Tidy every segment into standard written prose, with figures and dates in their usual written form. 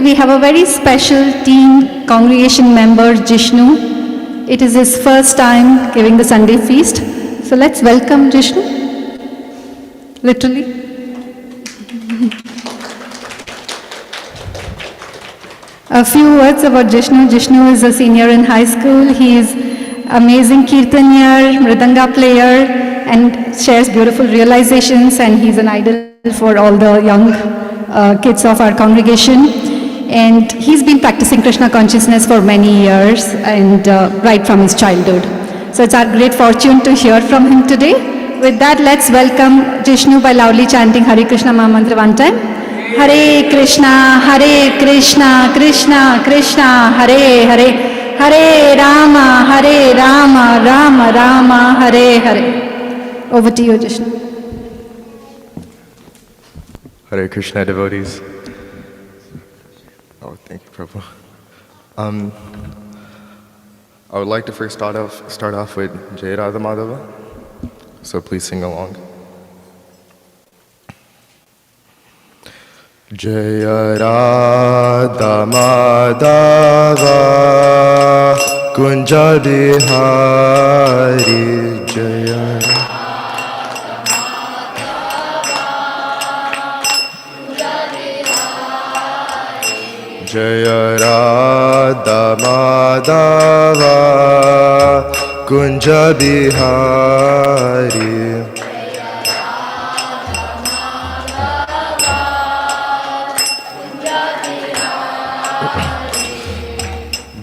We have a very special teen congregation member, Jishnu. It is his first time giving the Sunday feast. So let's welcome Jishnu, literally. A few words about Jishnu. Jishnu is a senior in high school. He is amazing kirtanier, mridanga player, and shares beautiful realizations, and he's an idol for all the young kids of our congregation. And he's been practicing Krishna consciousness for many years, and right from his childhood. So it's our great fortune to hear from him today. With that, let's welcome Jishnu by loudly chanting Hare Krishna Maha Mantra one time. Hare Krishna, Krishna Krishna, Hare Hare, Hare Rama, Rama Rama, Hare Hare. Over to you, Jishnu. Hare Krishna devotees. Oh, thank you, Prabhu. I would like to first start off with Jai Radha Madhava, so please sing along. Jai Radha Madhava Kunja Bihari Jaya Jaya Radha Madhava Kunja Bihari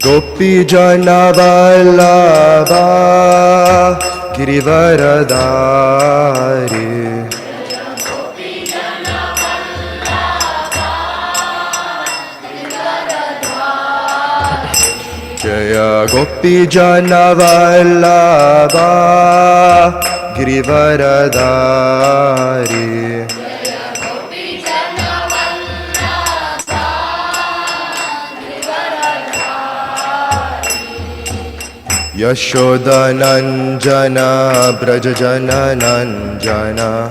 Gopi Jana Vallabha Girivaradari Jaya Gopi Jana Vallabha Girivaradari Yashoda Nanjana Brajajana Nanjana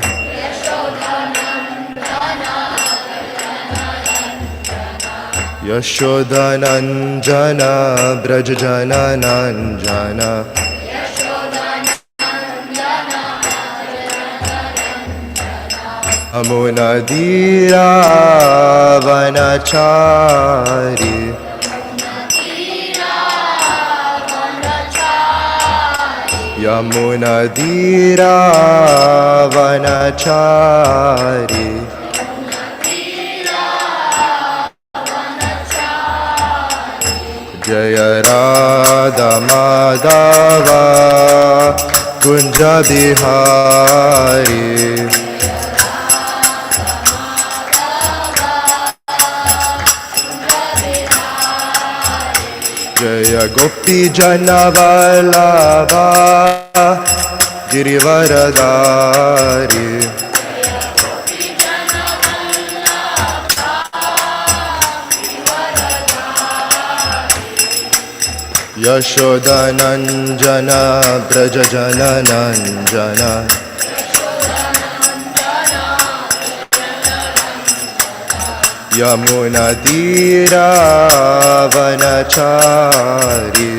Yashoda Nanjana Brajajana Nanjana Amunadira Vanachari Yamunadira Vanachari Jaya Radha Madhava Kunja Bihari Jaya Gopi Jana Vallabha Girivaradari Yashoda Nanjana Brajajana Nanjana Yamunadira Vanachari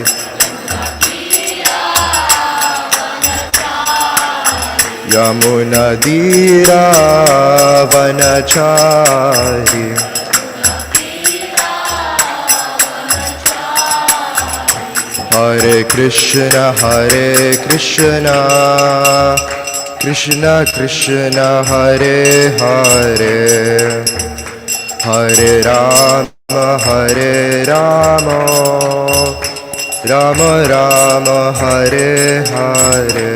Yamunadira Vanachari Hare Krishna Krishna Krishna Hare Hare Hare Rama Rama Rama Hare Hare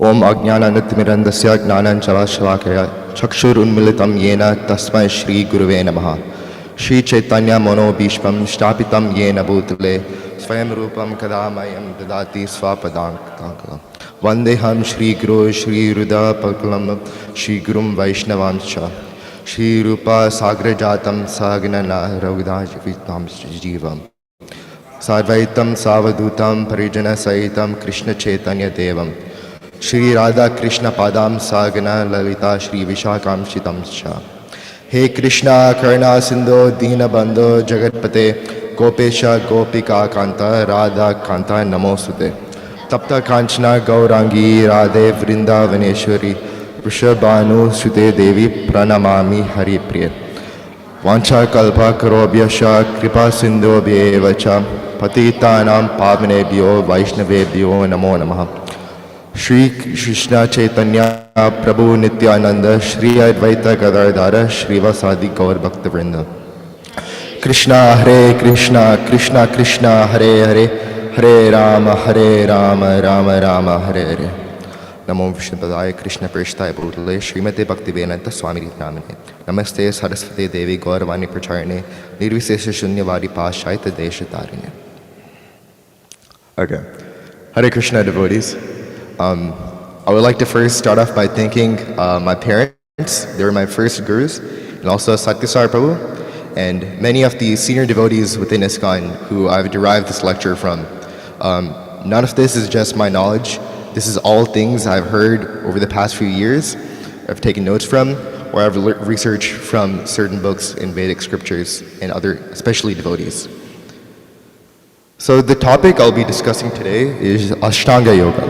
Om Ajnana-nitmirandasya Jnananjala-shalakaya Chakshur-unmilitam yena tasmai Shri Guruve Namaha. Shri Chaitanya Mano Bhishmam Shtapitam Yena Bhutale Swayam Rupam Kadamayam Dadati Swapadankankam Vandeham Shri Guru Shri Ruda Pakalam Shri Gurum Vaishnavamcha Shri Rupa Sagrajatam Sagnana Raudhajivitam Jivam Sarvaitam Savadutam Parijana Saitam Krishna Chaitanya Devam Shri Radha Krishna Padam Sagana Lalita Shri Vishakam Shitamscha He Krishna Karna Sindhu Dina Bandhu Jagatpate Gopesha Gopika Kanta Radha Kanta Namosute Tapta Kanchana Gaurangi Radhe Vrindavaneshwari Vrishabhanu Sute Devi Pranamami Hari Priya Vancha Kalpa Karobhyasha Kripa Sindhobhyevacha Patitanam Pavanebhyo Vaishnavebhyo Namo Namaha Shri Krishna Chaitanya Prabhu Nityananda Shri Advaita Gadadhara Shri Vasadi Gaur Bhakta Vrinda Krishna Hare Krishna Krishna Krishna Hare Hare Hare Rama Rama Rama Hare Hare Namo Vishnupadaya Krishna Prishthaya Bhutale Srimate Bhaktivedanta Swami Namane Namaste Saraswati Devi Gauravani Pracharane Nirvisesha Shunyavadi Pashaita Desha Tarine. Okay. Hare Krishna devotees. I would like to first start off by thanking my parents. They were my first gurus, and also Satyasar Prabhu, and many of the senior devotees within ISKCON who I've derived this lecture from. None of this is just my knowledge. This is all things I've heard over the past few years, I've taken notes from, or I've researched from certain books in Vedic scriptures and other, especially devotees. So the topic I'll be discussing today is Ashtanga Yoga.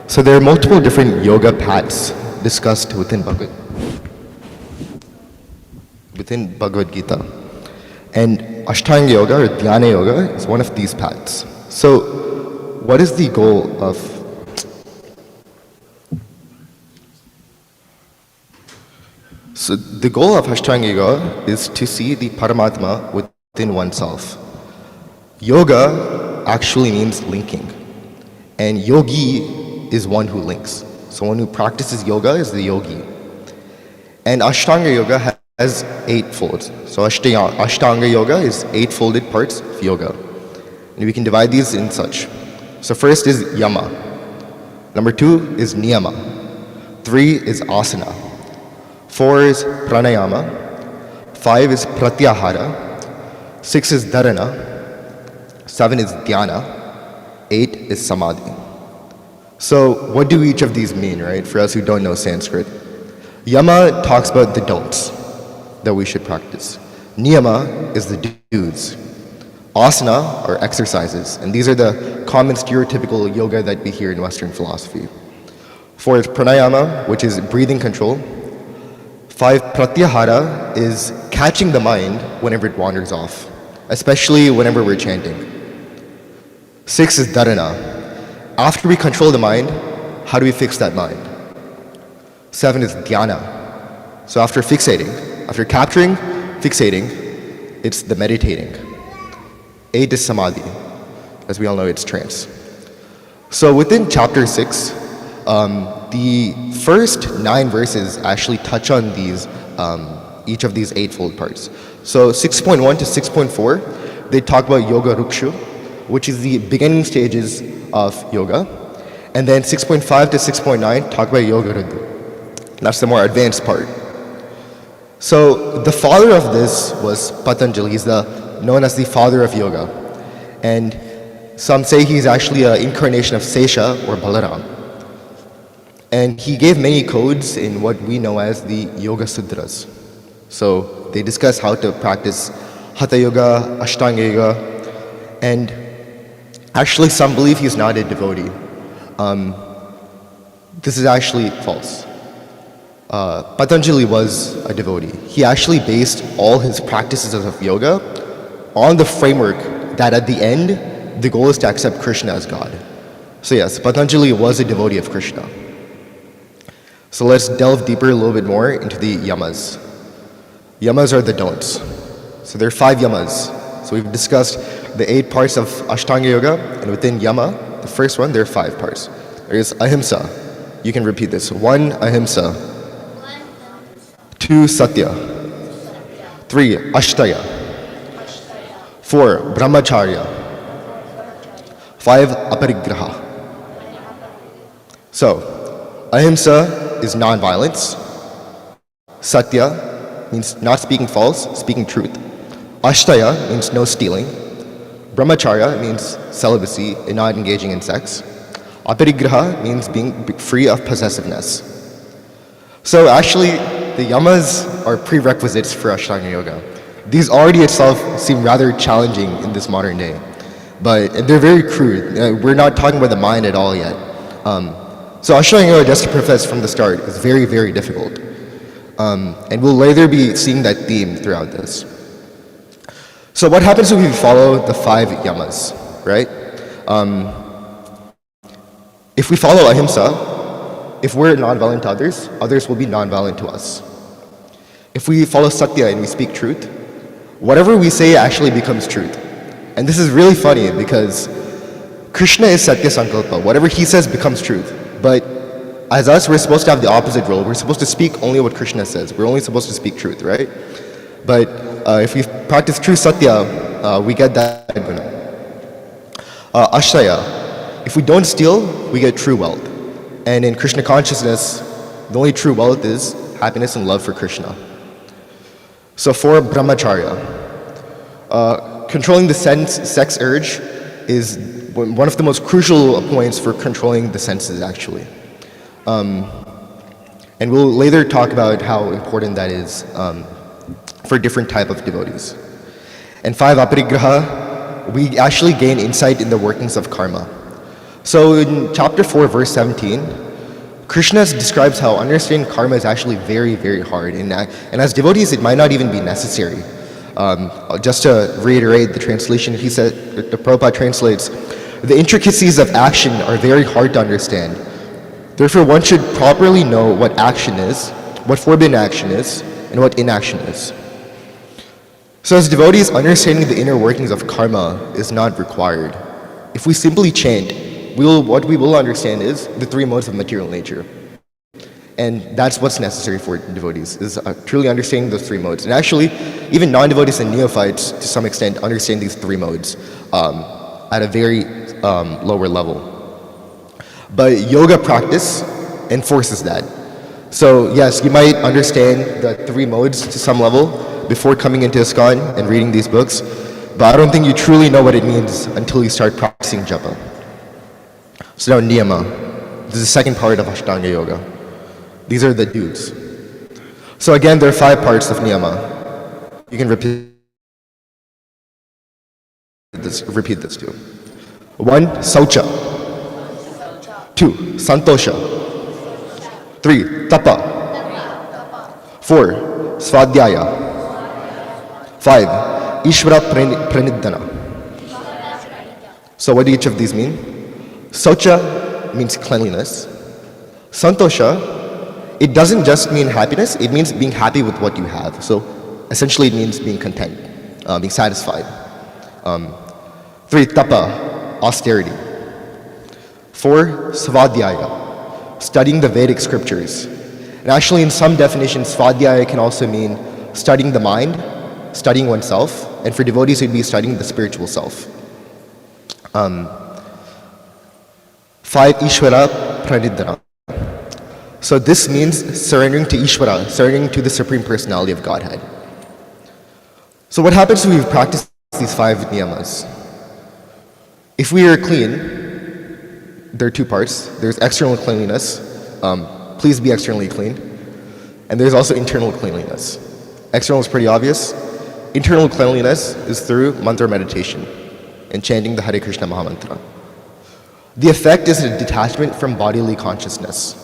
So there are multiple different yoga paths discussed within Bhagavad Gita. And Ashtanga Yoga or Dhyāna-yoga is one of these paths. So what is the goal of Ashtanga Yoga is to see the Paramatma within oneself. Yoga actually means linking. And yogi is one who links. So one who practices yoga is the yogi. And Ashtanga Yoga has 8 folds. So Ashtanga Yoga is 8-folded parts of yoga. And we can divide these in such. So first is yama. Number 2 is niyama. 3 is asana. 4 is pranayama. 5 is pratyahara. 6 is dharana. 7 is dhyana. 8 is samadhi. So what do each of these mean, right, for us who don't know Sanskrit? Yama talks about the don'ts that we should practice. Niyama is the do's. Asana are exercises, and these are the common stereotypical yoga that we hear in Western philosophy. 4 is pranayama, which is breathing control. 5, pratyahara is catching the mind whenever it wanders off, especially whenever we're chanting. 6 is dharana. After we control the mind, how do we fix that mind? 7 is dhyana. So after fixating, after capturing, fixating, it's the meditating. 8 is samadhi. As we all know, it's trance. So within chapter 6, the first 9 verses actually touch on these, each of these 8-fold parts. So 6.1 to 6.4, they talk about yoga rukshu, which is the beginning stages of yoga. And then 6.5 to 6.9 talk about yoga riddhu. That's the more advanced part. So the father of this was Patanjali. He's known as the father of yoga. And some say he's actually an incarnation of Sesha or Balaram. And he gave many codes in what we know as the Yoga Sutras. So they discuss how to practice Hatha Yoga, Ashtanga Yoga, and actually, some believe he's not a devotee. This is actually false. Patanjali was a devotee. He actually based all his practices of yoga on the framework that at the end, the goal is to accept Krishna as God. So yes, Patanjali was a devotee of Krishna. So let's delve deeper a little bit more into the yamas. Yamas are the don'ts. So there are 5 yamas. So we've discussed the 8 parts of Ashtanga Yoga, and within yama, the first one, there are 5 parts. There is ahimsa. You can repeat this. 1, ahimsa. 2, satya. 3. Ashtaya. 4. Brahmacharya. 5. Aparigraha. So, ahimsa is non-violence. Satya means not speaking false, speaking truth. Ashtaya means no stealing. Brahmacharya means celibacy and not engaging in sex. Aparigraha means being free of possessiveness. So actually, the yamas are prerequisites for Ashtanga Yoga. These already itself seem rather challenging in this modern day, but they're very crude. We're not talking about the mind at all yet. So Ashtanga Yoga, just to preface from the start, is very, very difficult. And we'll later be seeing that theme throughout this. So what happens if we follow the 5 yamas, right? If we follow ahimsa, if we're non-violent to others, others will be non-violent to us. If we follow satya and we speak truth, whatever we say actually becomes truth. And this is really funny because Krishna is satya sankalpa. Whatever he says becomes truth. But as us, we're supposed to have the opposite role. We're supposed to speak only what Krishna says. We're only supposed to speak truth, right? But if we practice true satya, we get that guna. Ashtaya. If we don't steal, we get true wealth. And in Krishna consciousness, the only true wealth is happiness and love for Krishna. So for brahmacharya, controlling the sex urge is one of the most crucial points for controlling the senses, actually. And we'll later talk about how important that is for different type of devotees. And 5, aparigraha, we actually gain insight in the workings of karma. So in chapter 4, verse 17, Krishna describes how understanding karma is actually very, very hard. And as devotees, it might not even be necessary. Just to reiterate the translation, he said, the Prabhupada translates, the intricacies of action are very hard to understand. Therefore, one should properly know what action is, what forbidden action is, and what inaction is. So as devotees, understanding the inner workings of karma is not required. If we simply chant, what we will understand is the 3 modes of material nature. And that's what's necessary for devotees, is truly understanding those 3 modes. And actually, even non-devotees and neophytes, to some extent, understand these 3 modes at a very lower level. But yoga practice enforces that. So yes, you might understand the 3 modes to some level before coming into ISKCON and reading these books, but I don't think you truly know what it means until you start practicing japa. So now niyama. This is the second part of Ashtanga Yoga. These are the dudes. So again, there are 5 parts of niyama. You can repeat this too. 1, saucha. 2, santosha. 3, tapa. 4, svadhyaya. 5, ishvara pranidhana. So what do each of these mean? Saucha means cleanliness. Santosha, it doesn't just mean happiness, it means being happy with what you have. So essentially it means being content, being satisfied. 3, tapa, austerity. 4, svadhyaya, studying the Vedic scriptures. And actually in some definitions, svadhyaya can also mean studying the mind, studying oneself, and for devotees it would be studying the spiritual self. 5, Ishvara Pranidhana. So this means surrendering to Ishvara, surrendering to the Supreme Personality of Godhead. So what happens if we practice these 5 niyamas? If we are clean, there are 2 parts. There's external cleanliness. Please be externally clean. And there's also internal cleanliness. External is pretty obvious. Internal cleanliness is through mantra meditation and chanting the Hare Krishna Mahamantra. The effect is a detachment from bodily consciousness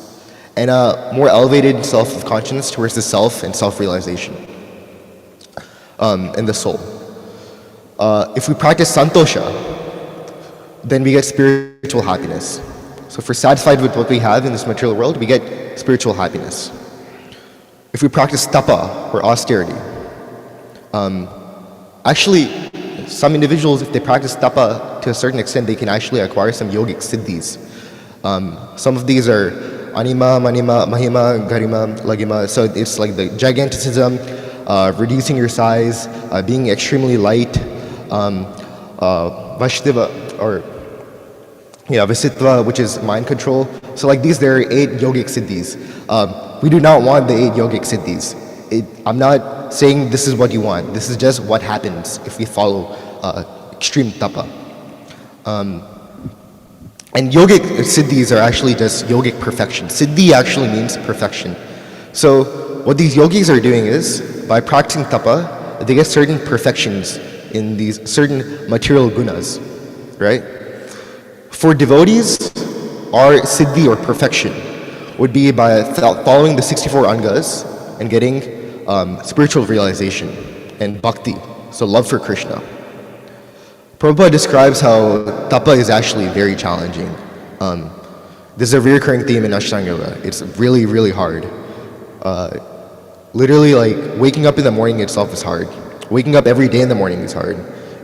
and a more elevated self-consciousness towards the self and self-realization and the soul. If we practice santosha, then we get spiritual happiness. So if we're satisfied with what we have in this material world, we get spiritual happiness. If we practice tapa, or austerity, actually, some individuals, if they practice tapa to a certain extent, they can actually acquire some yogic siddhis. Some of these are anima, manima, mahima, garima, lagima. So it's like the giganticism, reducing your size, being extremely light, Vashtava, or Vasitva, which is mind control. So like these, there are 8 yogic siddhis. We do not want the 8 yogic siddhis. I'm not saying this is what you want. This is just what happens if we follow extreme tapa. And yogic siddhis are actually just yogic perfection. Siddhi actually means perfection. So what these yogis are doing is, by practicing tapa, they get certain perfections in these certain material gunas, right? For devotees, our siddhi or perfection would be by following the 64 angas and getting spiritual realization and bhakti, so love for Krishna. Prabhupada describes how tapa is actually very challenging. This is a recurring theme in Ashtanga-yoga. It's really, really hard. Literally, like, waking up in the morning itself is hard. Waking up every day in the morning is hard.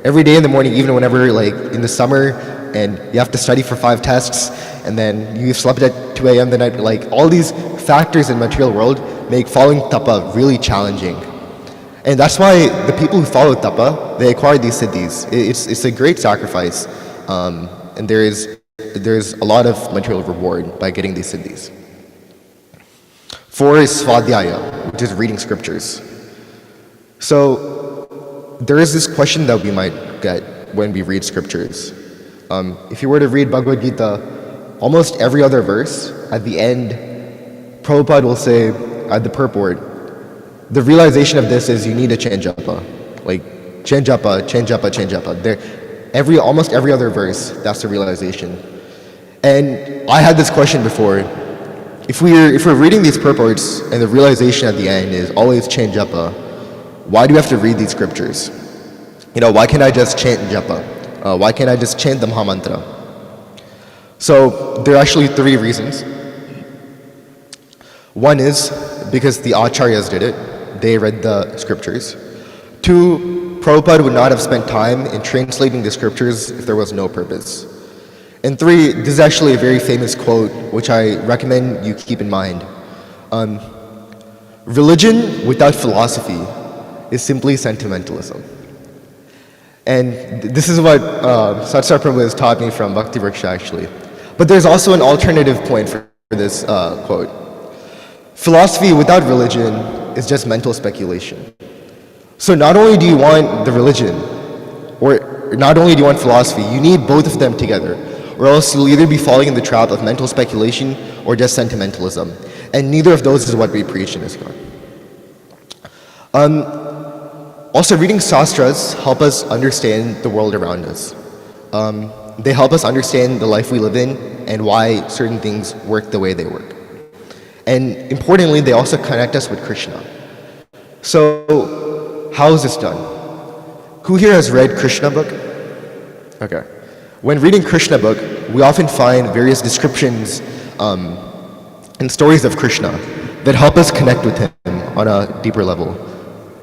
Every day in the morning, even whenever, like, in the summer, and you have to study for 5 tests, and then you slept at 2 a.m. the night, like, all these factors in the material world make following tapa really challenging. And that's why the people who follow tapa, they acquire these siddhis. It's a great sacrifice, and there's a lot of material reward by getting these siddhis. 4 is svadhyaya, which is reading scriptures. So there is this question that we might get when we read scriptures. If you were to read Bhagavad Gita, almost every other verse, at the end, Prabhupada will say, at the purport, the realization of this is you need to change japa. Like, change japa, change japa, change japa. Almost every other verse, that's the realization. And I had this question before. If we're reading these purports and the realization at the end is always change japa, why do we have to read these scriptures? Why can't I just chant japa? Why can't I just chant the Mahamantra? So there are actually 3 reasons. One is because the acharyas did it. They read the scriptures. 2, Prabhupada would not have spent time in translating the scriptures if there was no purpose. And 3, this is actually a very famous quote, which I recommend you keep in mind. Religion without philosophy is simply sentimentalism. And this is what Satsar Prabhu has taught me from Bhakti Vriksha, actually. But there's also an alternative point for this quote. Philosophy without religion is just mental speculation. So not only do you want the religion, or not only do you want philosophy, you need both of them together, or else you'll either be falling in the trap of mental speculation or just sentimentalism. And neither of those is what we preach in ISKCON. Also, reading sastras help us understand the world around us. They help us understand the life we live in and why certain things work the way they work. And importantly, they also connect us with Krishna. So, how is this done? Who here has read Krishna book? Okay. When reading Krishna book, we often find various descriptions and stories of Krishna that help us connect with him on a deeper level.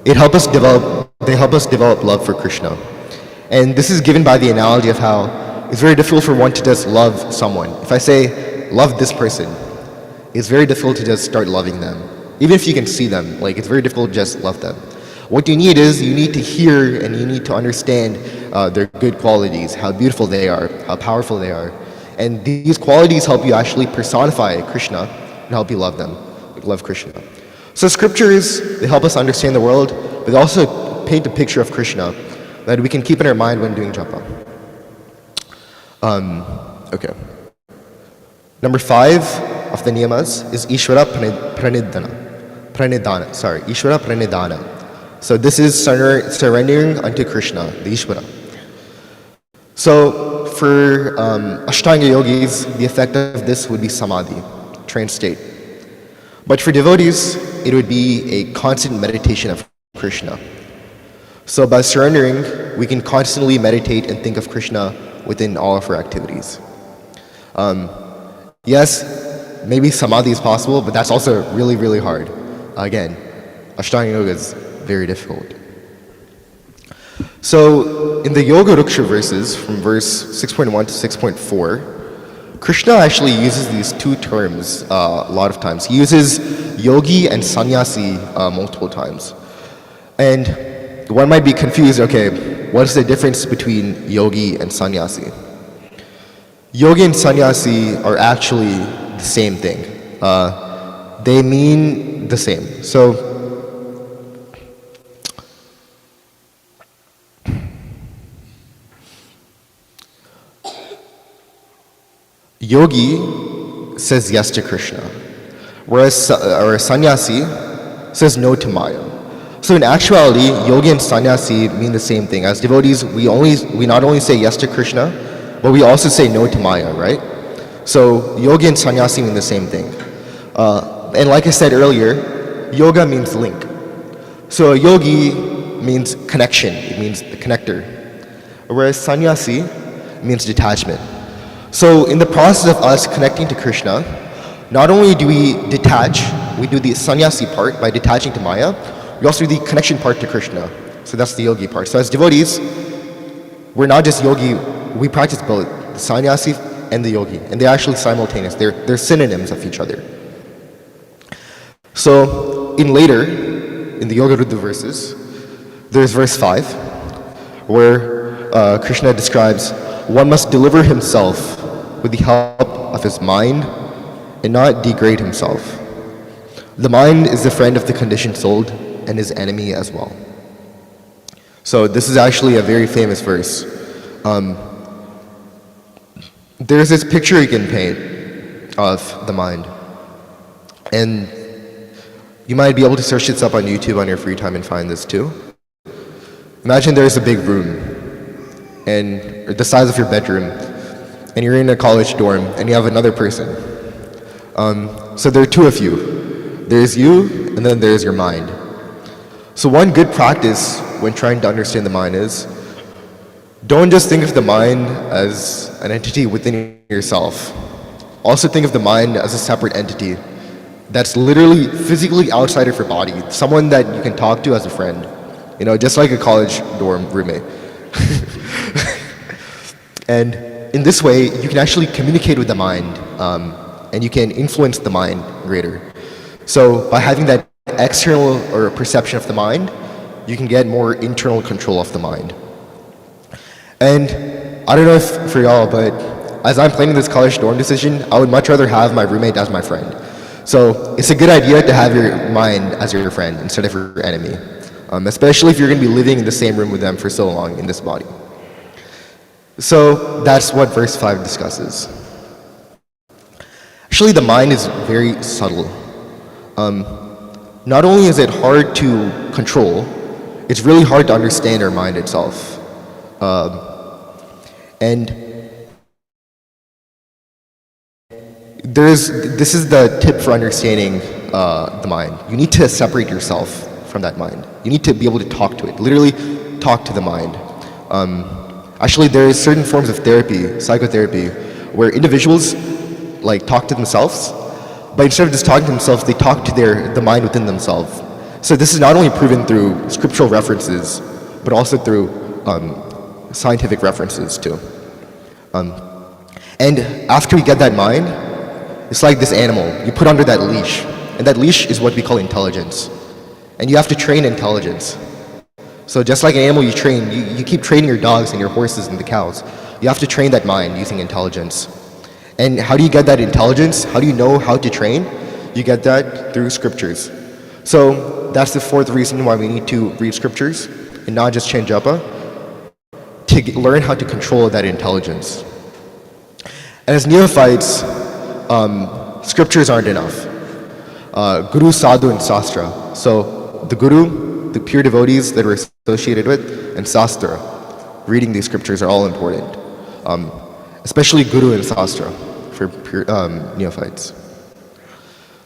They help us develop love for Krishna. And this is given by the analogy of how it's very difficult for one to just love someone. If I say, love this person, it's very difficult to just start loving them. Even if you can see them, like, it's very difficult to just love them. What you need is, you need to hear and you need to understand their good qualities, how beautiful they are, how powerful they are. And these qualities help you actually personify Krishna and help you love them, love Krishna. So scriptures, they help us understand the world, but they also paint a picture of Krishna that we can keep in our mind when doing japa. Okay. Number 5 of the niyamas is Ishvara Pranidhana. Ishvara Pranidhana. So this is surrendering unto Krishna, the Ishvara. So for Ashtanga yogis, the effect of this would be samadhi, trance state. But for devotees, it would be a constant meditation of Krishna. So by surrendering, we can constantly meditate and think of Krishna within all of our activities. Yes, maybe samadhi is possible, but that's also really, really hard. Again, Ashtanga yoga is very difficult. So in the Yoga Ruksha verses, from verse 6.1 to 6.4, Krishna actually uses these 2 terms a lot of times. He uses yogi and sannyasi multiple times. And one might be confused, okay, what's the difference between yogi and sannyasi? Yogi and sannyasi are actually the same thing. They mean the same. So, yogi says yes to Krishna, whereas or sannyasi says no to Maya. So in actuality, yogi and sannyasi mean the same thing. As devotees, we not only say yes to Krishna, but we also say no to Maya, right? So yogi and sannyasi mean the same thing. And like I said earlier, yoga means link. So a yogi means connection, it means the connector. Whereas sannyasi means detachment. So in the process of us connecting to Krishna, not only do we detach, we do the sannyasi part by detaching to Maya, we also do the connection part to Krishna. So that's the yogi part. So as devotees, we're not just yogi, we practice both, the sannyasi and the yogi. And they're actually simultaneous. They're synonyms of each other. So in the Yoga Ruddha verses, there's verse 5, where Krishna describes, one must deliver himself with the help of his mind and not degrade himself. The mind is the friend of the conditioned soul and his enemy as well. So this is actually a very famous verse. There's this picture you can paint of the mind. And you might be able to search this up on YouTube on your free time and find this too. Imagine there's a big room, and the size of your bedroom, and you're in a college dorm, and you have another person. So there are two of you. There's you, and then there's your mind. So one good practice when trying to understand the mind is, don't just think of the mind as an entity within yourself. Also think of the mind as a separate entity that's literally physically outside of your body, someone that you can talk to as a friend, just like a college dorm roommate. And in this way, you can actually communicate with the mind, and you can influence the mind greater. So by having that external or perception of the mind, you can get more internal control of the mind. And I don't know if for y'all, but as I'm planning this college dorm decision, I would much rather have my roommate as my friend. So it's a good idea to have your mind as your friend instead of your enemy, especially if you're going to be living in the same room with them for so long in this body. So that's what verse 5 discusses. Actually, the mind is very subtle. Not only is it hard to control, it's really hard to understand our mind itself. And this is the tip for understanding the mind. You need to separate yourself from that mind. You need to be able to talk to it, literally talk to the mind. Actually, there is certain forms of therapy, psychotherapy, where individuals talk to themselves, but instead of just talking to themselves, they talk to the mind within themselves. So this is not only proven through scriptural references, but also through scientific references too. And after you get that mind, it's like this animal. You put under that leash, and that leash is what we call intelligence. And you have to train intelligence. So just like an animal you train, you keep training your dogs and your horses and the cows. You have to train that mind using intelligence. And how do you get that intelligence? How do you know how to train? You get that through scriptures. So that's the fourth reason why we need to read scriptures and not just chant japa, to learn how to control that intelligence. And as neophytes, scriptures aren't enough. Guru, sadhu, and sastra. So the guru, the pure devotees that we're associated with, and sastra, reading these scriptures are all important. Especially guru and sastra for pure neophytes.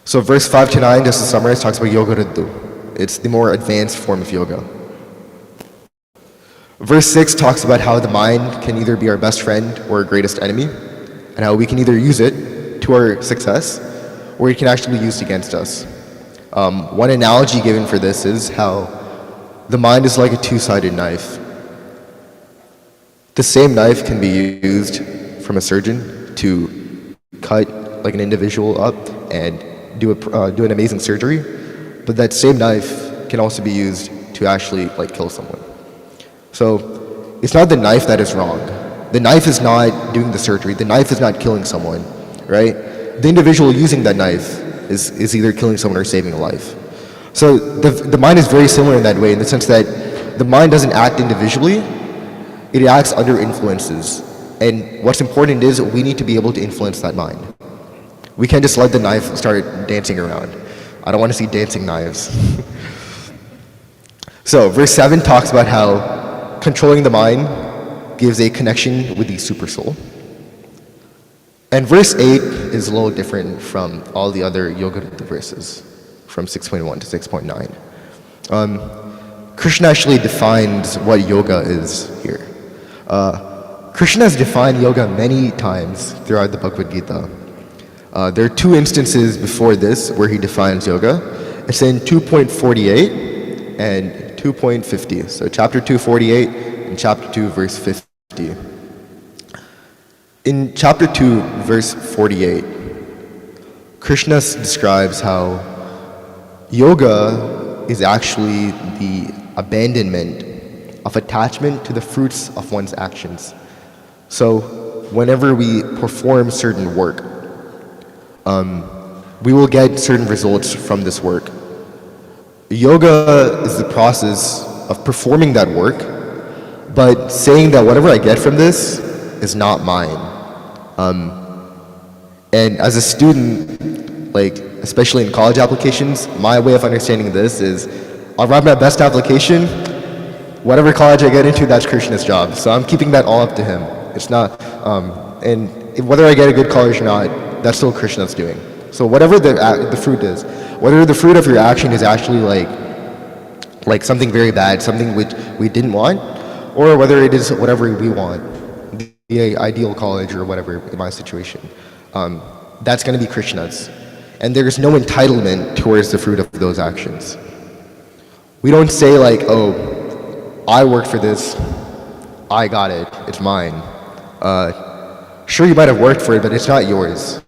So verse 5 to 9, just to summarize, talks about yoga riddhu. It's the more advanced form of yoga. Verse 6 talks about how the mind can either be our best friend or our greatest enemy, and how we can either use it to our success, or it can actually be used against us. One analogy given for this is how the mind is like a two-sided knife. The same knife can be used from a surgeon to cut an individual up and do an amazing surgery, but that same knife can also be used to to actually like kill someone. So it's not the knife that is wrong. The knife is not doing the surgery. The knife is not killing someone, right? The individual using that knife is either killing someone or saving a life. So the mind is very similar in that way, in the sense that the mind doesn't act individually, it acts under influences. And what's important is we need to be able to influence that mind. We can't just let the knife start dancing around. I don't want to see dancing knives. So verse 7 talks about how controlling the mind gives a connection with the super soul. And verse 8 is a little different from all the other yoga verses, from 6.1 to 6.9. Krishna actually defines what yoga is here. Krishna has defined yoga many times throughout the Bhagavad Gita. There are two instances before this where he defines yoga. It's in 2.48 and 2.50. So chapter 2:48 and chapter 2 verse 50. In chapter 2 verse 48, Krishna describes how yoga is actually the abandonment of attachment to the fruits of one's actions. So whenever we perform certain work, we will get certain results from this work. Yoga is the process of performing that work, but saying that whatever I get from this is not mine. And as a student, like especially in college applications, my way of understanding this is I'll write my best application, whatever college I get into, that's Krishna's job. So I'm keeping that all up to him. It's not, and whether I get a good college or not, that's still Krishna's doing. So whatever the fruit is, whether the fruit of your action is actually like something very bad, something which we didn't want, or whether it is whatever we want, the ideal college or whatever in my situation, that's going to be Krishna's. And there's no entitlement towards the fruit of those actions. We don't say like, oh, I worked for this, I got it, it's mine. Sure, you might have worked for it, but it's not yours.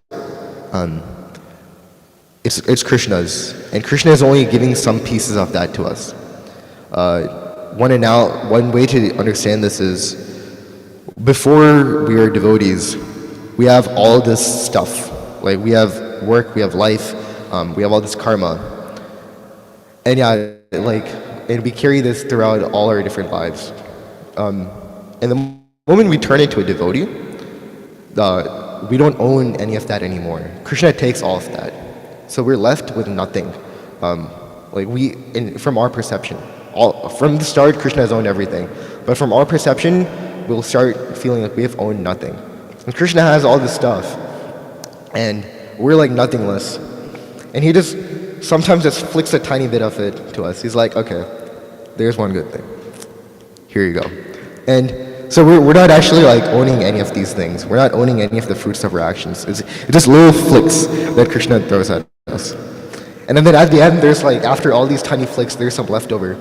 It's Krishna's, and Krishna is only giving some pieces of that to us. One way to understand this is, before we are devotees, we have all this stuff. Like we have work, we have life, we have all this karma, and and we carry this throughout all our different lives. And the moment we turn into a devotee, we don't own any of that anymore. Krishna takes all of that. So we're left with nothing. From our perception, from the start, Krishna has owned everything. But from our perception, we'll start feeling like we have owned nothing. And Krishna has all this stuff, and we're like nothingless. And he just sometimes just flicks a tiny bit of it to us. He's like, okay, there's one good thing. Here you go. And so we're not actually like owning any of these things. We're not owning any of the fruits of our actions. It's just little flicks that Krishna throws at us. And then at the end, there's like, after all these tiny flicks, there's some leftover.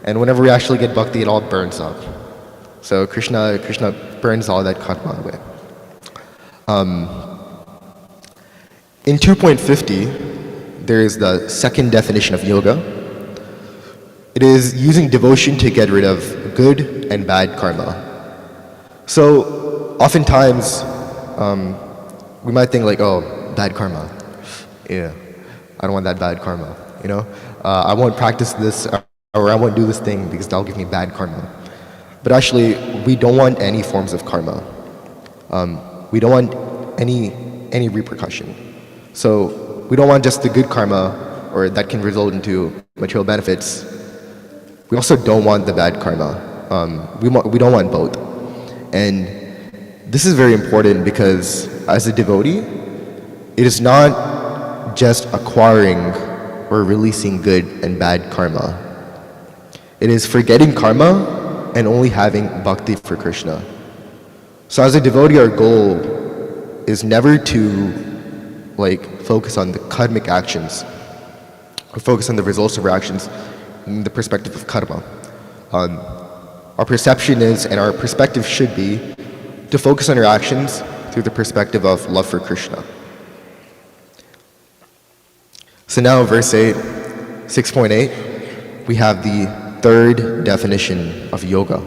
And whenever we actually get bhakti, it all burns up. So Krishna burns all that karma away. In 2.50, there is the second definition of yoga. It is using devotion to get rid of good and bad karma. So oftentimes, we might think like, oh, bad karma. Yeah, I don't want that bad karma, you know? I won't practice this, or I won't do this thing because that'll give me bad karma. But actually, we don't want any forms of karma. We don't want any repercussion. So we don't want just the good karma, or that can result into material benefits. We also don't want the bad karma. We don't want both. And this is very important because as a devotee, it is not just acquiring or releasing good and bad karma. It is forgetting karma and only having bhakti for Krishna. So as a devotee, our goal is never to focus on the karmic actions or focus on the results of our actions in the perspective of karma. Our perception is, and our perspective should be, to focus on our actions through the perspective of love for Krishna. So now verse 8, 6.8, we have the third definition of yoga.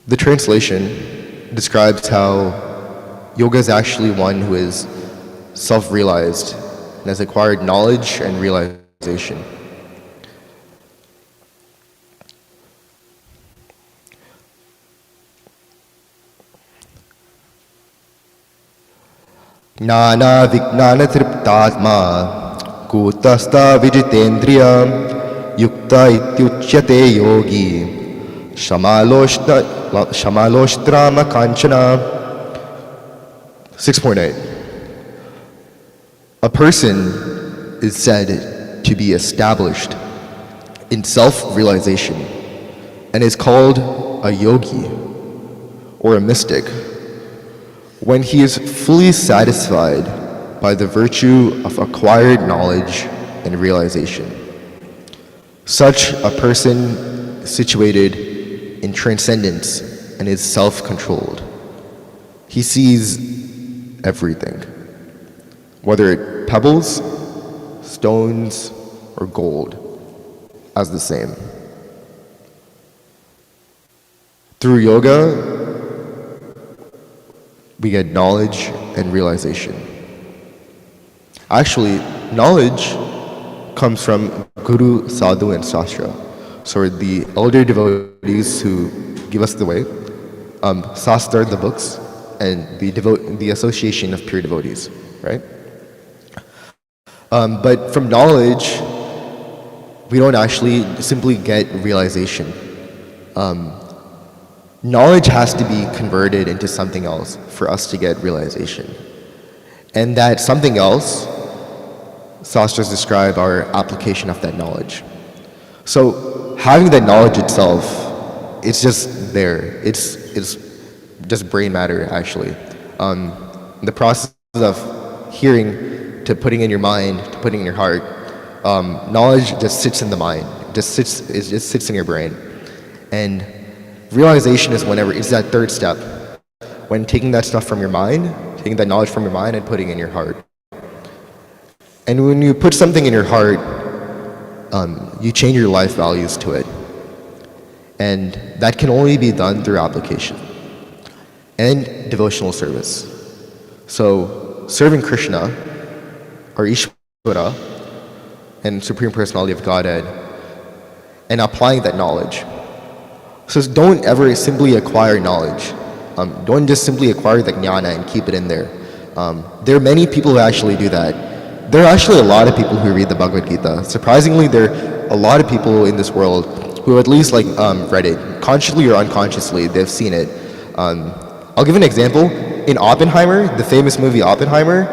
The translation describes how yoga is actually one who is self-realized and has acquired knowledge and realization. Jnana vijnana triptatma kutastha vijitendriya yukta ityuchyate yogi Shamaloshtrama Kanchana. 6.8. A person is said to be established in self-realization and is called a yogi or a mystic when he is fully satisfied by the virtue of acquired knowledge and realization. Such a person is situated in transcendence and is self-controlled. He sees everything, whether it pebbles, stones, or gold, as the same. Through yoga, we get knowledge and realization. Actually, knowledge comes from Guru, Sadhu, and Sastra. So the elder devotees who give us the way, Sastra, the books, and the association of pure devotees, right? But from knowledge, we don't actually simply get realization. Knowledge has to be converted into something else for us to get realization. And that something else, Sastras describe our application of that knowledge. So having that knowledge itself, it's just there. It's just brain matter, actually. The process of hearing to putting in your mind to putting in your heart, knowledge just sits in the mind. It just sits in your brain. And realization is whenever it's that third step, when taking that stuff from your mind, taking that knowledge from your mind and putting it in your heart. And when you put something in your heart, you change your life values to it. And that can only be done through application and devotional service. So serving Krishna, or Ishvara, and Supreme Personality of Godhead, and applying that knowledge. So don't ever simply acquire knowledge. Don't just simply acquire the jnana and keep it in there. There are many people who actually do that. There are actually a lot of people who read the Bhagavad Gita. Surprisingly, there are a lot of people in this world who at least read it. Consciously or unconsciously, they've seen it. I'll give an example. In Oppenheimer, the famous movie Oppenheimer,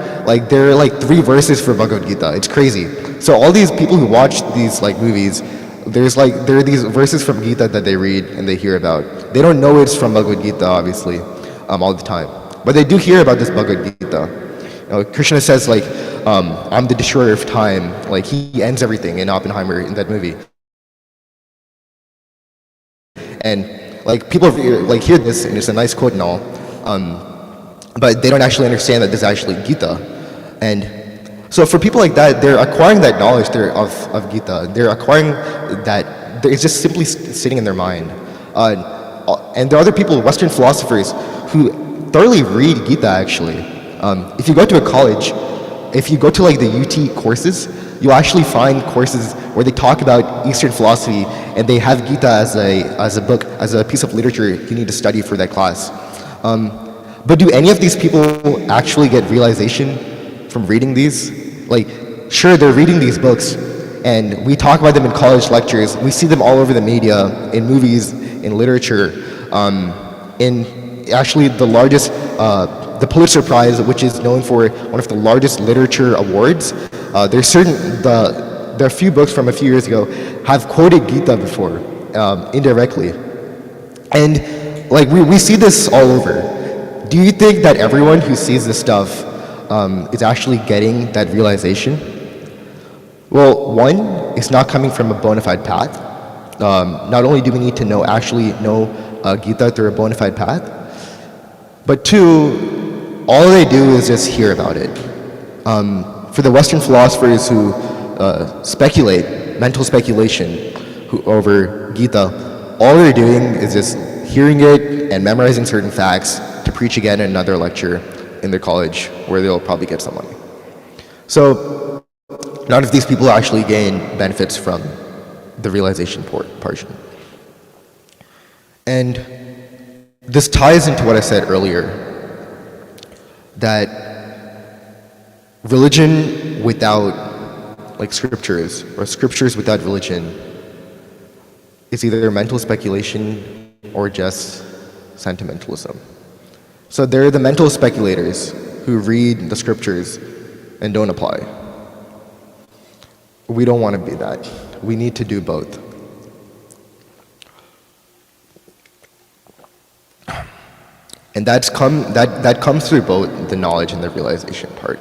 there are 3 verses for Bhagavad Gita. It's crazy. So all these people who watch these movies, there are these verses from Gita that they read and they hear about. They don't know it's from Bhagavad Gita, obviously, all the time. But they do hear about this Bhagavad Gita. Krishna says I'm the destroyer of time. He ends everything in Oppenheimer in that movie. And people hear this and it's a nice quote and all, but they don't actually understand that this is actually Gita. And so for people like that, they're acquiring that knowledge of Gita. They're acquiring that, it's just simply sitting in their mind. And there are other people, Western philosophers, who thoroughly read Gita actually. If you go to a college, if you go to the UT courses, you'll actually find courses where they talk about Eastern philosophy and they have Gita as a book, as a piece of literature you need to study for that class. But do any of these people actually get realization from reading these? Sure, they're reading these books and we talk about them in college lectures. We see them all over the media, in movies, in literature, in actually the largest, the Pulitzer Prize, which is known for one of the largest literature awards. There are a few books from a few years ago have quoted Gita before, indirectly. And we see this all over. Do you think that everyone who sees this stuff is actually getting that realization? Well, one, it's not coming from a bona fide path. Not only do we need to know Gita through a bona fide path, but two, all they do is just hear about it. For the Western philosophers who speculate, mental speculation, over Gita, all they're doing is just hearing it and memorizing certain facts to preach again in another lecture in their college where they'll probably get some money. So none of these people actually gain benefits from the realization portion. And this ties into what I said earlier, that religion without scriptures, or scriptures without religion, is either mental speculation or just sentimentalism. So there are the mental speculators who read the scriptures and don't apply. We don't want to be that. We need to do both. And that comes through both the knowledge and the realization part.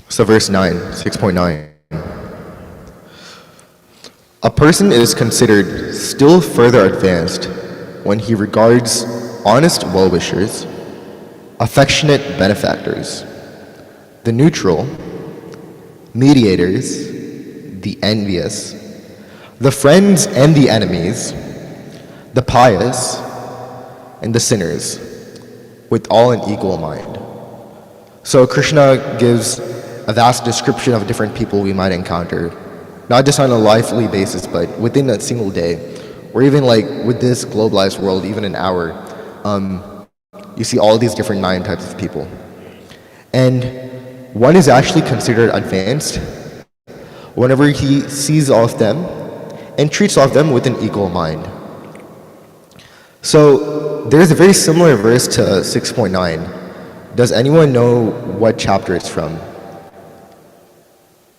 So verse 9, 6.9. A person is considered still further advanced when he regards honest well-wishers, affectionate benefactors, the neutral, mediators, the envious, the friends and the enemies, the pious, and the sinners, with all an equal mind. So Krishna gives a vast description of different people we might encounter, not just on a lively basis, but within a single day, or even with this globalized world, even an hour, you see all these different 9 types of people. And one is actually considered advanced whenever he sees all of them and treats all of them with an equal mind. So there's a very similar verse to 6.9. Does anyone know what chapter it's from?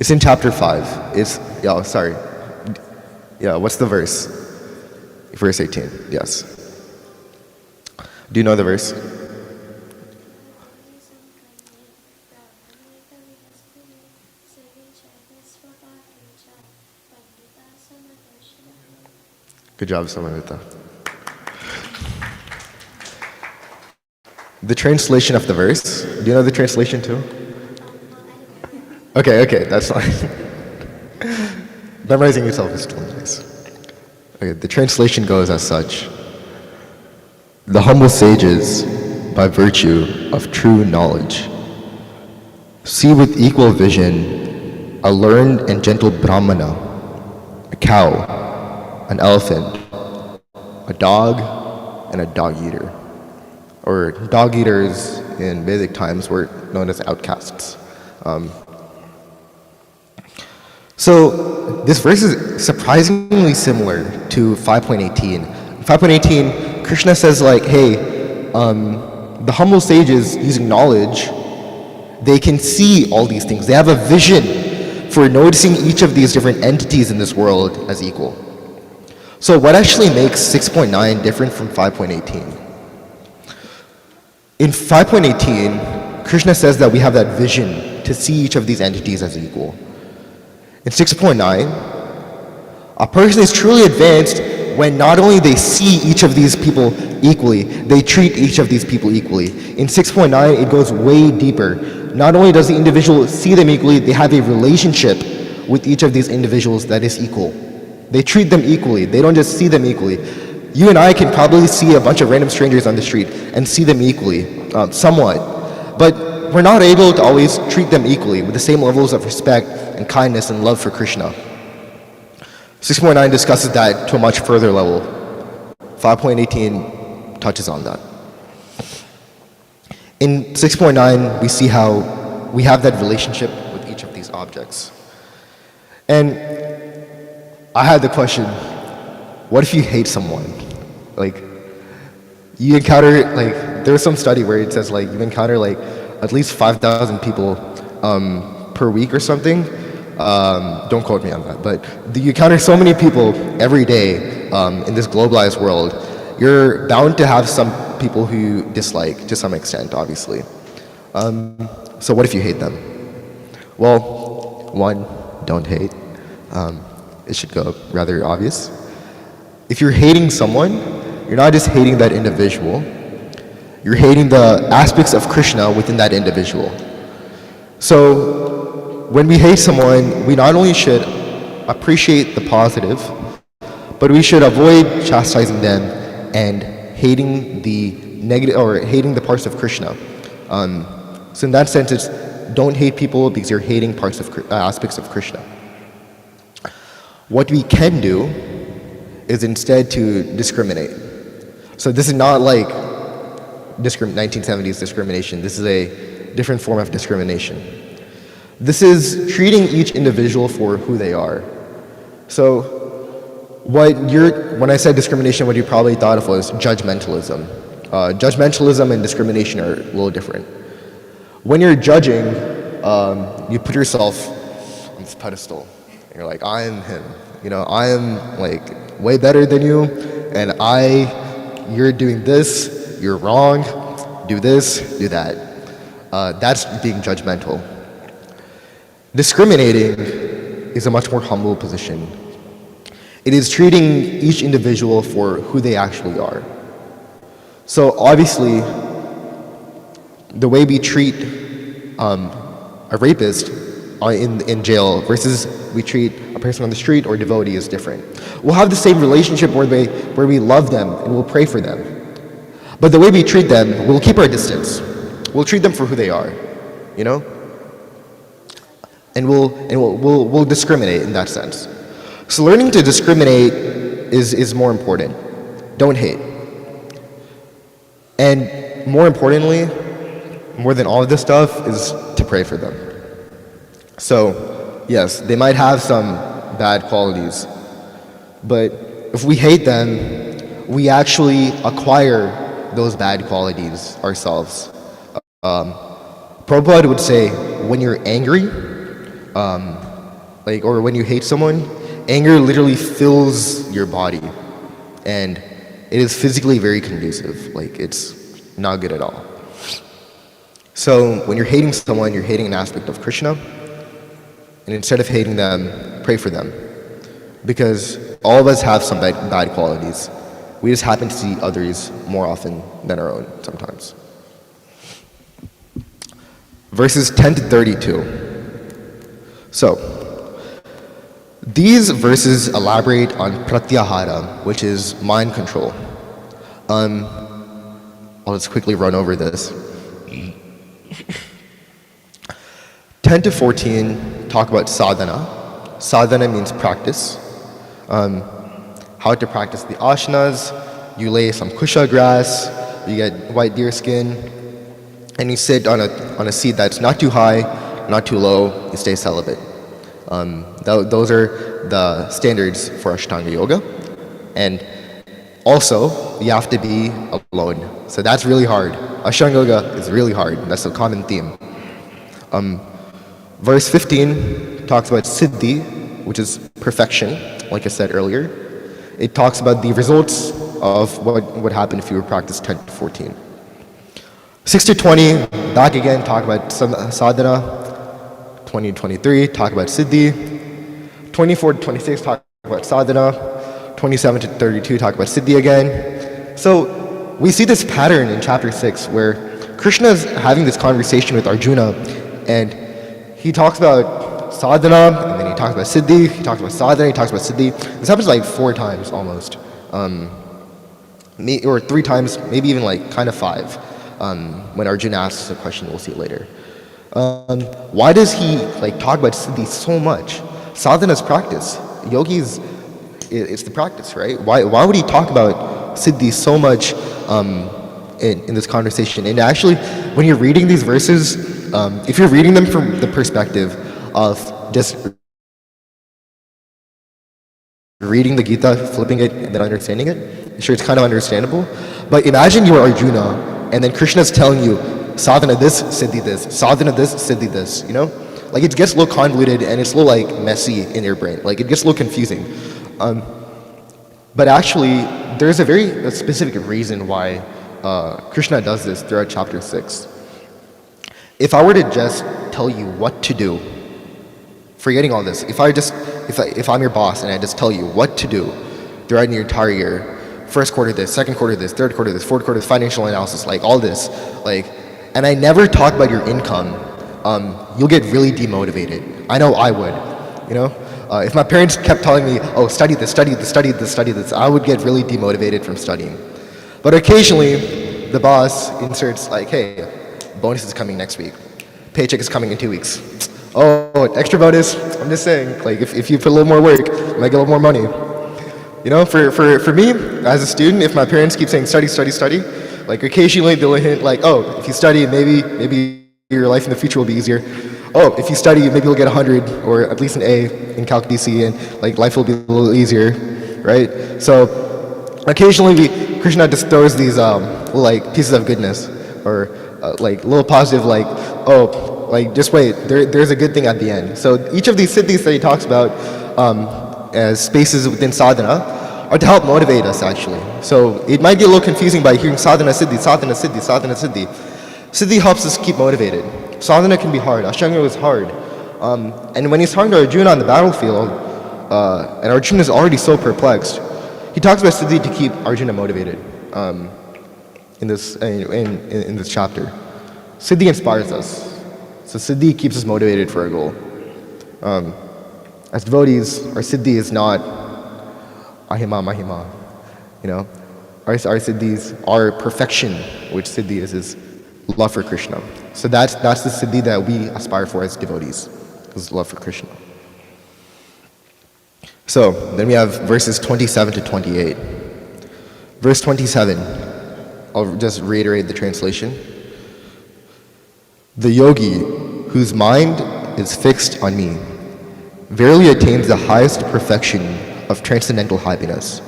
It's in chapter 5. What's the verse? Verse 18, yes. Do you know the verse? Good job, Samavita. The translation of the verse, do you know the translation too? Okay, that's fine. Memorizing yourself is still nice. Okay, the translation goes as such. The humble sages, by virtue of true knowledge, see with equal vision a learned and gentle Brahmana, a cow, an elephant, a dog, and a dog-eater. Or dog-eaters in Vedic times were known as outcasts. So this verse is surprisingly similar to 5.18. 5.18, Krishna says hey, the humble sages using knowledge, they can see all these things. They have a vision for noticing each of these different entities in this world as equal. So what actually makes 6.9 different from 5.18? In 5.18, Krishna says that we have that vision to see each of these entities as equal. In 6.9, a person is truly advanced when not only they see each of these people equally, they treat each of these people equally. In 6.9, it goes way deeper. Not only does the individual see them equally, they have a relationship with each of these individuals that is equal. They treat them equally. They don't just see them equally. You and I can probably see a bunch of random strangers on the street and see them equally, somewhat. But we're not able to always treat them equally with the same levels of respect and kindness and love for Krishna. 6.9 discusses that to a much further level. 5.18 touches on that. In 6.9, we see how we have that relationship with each of these objects. And I had the question, what if you hate someone? You encounter, there's some study where it says, you encounter, at least 5,000 people per week or something. Don't quote me on that, but you encounter so many people every day in this globalized world. You're bound to have some people who you dislike to some extent, obviously. So what if you hate them? Well, one, don't hate. It should go rather obvious. If you're hating someone, you're not just hating that individual, You're hating the aspects of Krishna within that individual. So when we hate someone, we not only should appreciate the positive, but we should avoid chastising them and hating the negative or hating the parts of Krishna. So in that sense, it's don't hate people because you're hating parts of aspects of Krishna. What we can do is instead to discriminate. So this is not like 1970s discrimination. This is a different form of discrimination. This is treating each individual for who they are. So when I said discrimination, what you probably thought of was judgmentalism. Judgmentalism and discrimination are a little different. When you're judging, you put yourself on this pedestal. You're like, I am him. I am like way better than you, and you're doing this, you're wrong, do this, do that. That's being judgmental. Discriminating is a much more humble position. It is treating each individual for who they actually are. So obviously, the way we treat a rapist in jail versus we treat a person on the street or devotee is different. We'll have the same relationship where we love them and we'll pray for them. But the way we treat them, we'll keep our distance. We'll treat them for who they are, and we'll discriminate in that sense. So learning to discriminate is more important. Don't hate. And more importantly, more than all of this stuff, is to pray for them. So, yes, they might have some bad qualities, but if we hate them, we actually acquire those bad qualities ourselves. Prabhupada would say, when you're angry, or when you hate someone, anger literally fills your body, and it is physically very conducive. It's not good at all. So when you're hating someone, you're hating an aspect of Krishna, and instead of hating them, pray for them. Because all of us have some bad qualities. We just happen to see others more often than our own sometimes. Verses 10 to 32. So, these verses elaborate on pratyahara, which is mind control. I'll just quickly run over this. 10 to 14 talk about sadhana. Sadhana means practice. How to practice the asanas. You lay some kusha grass, you get white deer skin, and you sit on a seat that's not too high, not too low, you stay celibate. Those are the standards for Ashtanga Yoga. And also, you have to be alone. So that's really hard. Ashtanga Yoga is really hard. That's a common theme. Verse 15 talks about siddhi, which is perfection, like I said earlier. It talks about the results of what would happen if you were practice 10 to 14. 6 to 20, back again, talk about sadhana. 20 to 23, talk about siddhi. 24 to 26, talk about sadhana. 27 to 32, talk about siddhi again. So we see this pattern in chapter 6 where Krishna is having this conversation with Arjuna, and he talks about sadhana, and then he talks about siddhi, he talks about sadhana, he talks about siddhi. This happens like 4 times almost. Or 3 times, maybe even kind of 5, when Arjuna asks a question. We'll see it later. Why does he talk about siddhi so much? Sadhana is practice. Yogis, it's the practice, right? Why would he talk about siddhi so much in this conversation? And actually, when you're reading these verses, if you're reading them from the perspective of just reading the Gita, flipping it, and then understanding it, sure, it's kind of understandable. But imagine you are Arjuna, and then Krishna's telling you, sadhana this, siddhi this, sadhana this, siddhi this, it gets a little convoluted, and it's a little messy in your brain. It gets a little confusing. But actually, there's a very specific reason why Krishna does this throughout chapter 6. If I were to just tell you what to do, forgetting all this, if I'm your boss and I just tell you what to do throughout your entire year, first quarter this, second quarter this, third quarter this, fourth quarter this, financial analysis, like all this, like, and I never talk about your income, you'll get really demotivated. I know I would, you know? If my parents kept telling me, oh, study this, study this, study this, study this, I would get really demotivated from studying. But occasionally, the boss inserts like, hey, bonus is coming next week. Paycheck is coming in 2 weeks. Oh, extra bonus. I'm just saying, like, if you put a little more work, you might get a little more money. You know, for me, as a student, if my parents keep saying study, study, study, like occasionally they'll hint like, oh, if you study, maybe your life in the future will be easier. Oh, if you study, maybe you'll get 100 or at least an A in Calc BC, and like life will be a little easier, right? So occasionally Krishna just throws these like pieces of goodness, or like little positive, like, oh, like just wait, there's a good thing at the end. So each of these siddhis that he talks about as spaces within sadhana are to help motivate us actually. So it might get a little confusing by hearing sadhana siddhi, sadhana siddhi, sadhana siddhi. Siddhi helps us keep motivated. Sadhana can be hard. Ashtanga is hard. And when he's talking to Arjuna on the battlefield, and Arjuna is already so perplexed, he talks about siddhi to keep Arjuna motivated in this chapter. Siddhi inspires us. So siddhi keeps us motivated for our goal. As devotees, our siddhi is not ahima mahima, you know. Our siddhis, our perfection, which siddhi is love for Krishna. So that's the siddhi that we aspire for as devotees, is love for Krishna. So then we have verses 27 to 28. Verse 27, I'll just reiterate the translation. The yogi whose mind is fixed on me verily attains the highest perfection of transcendental happiness.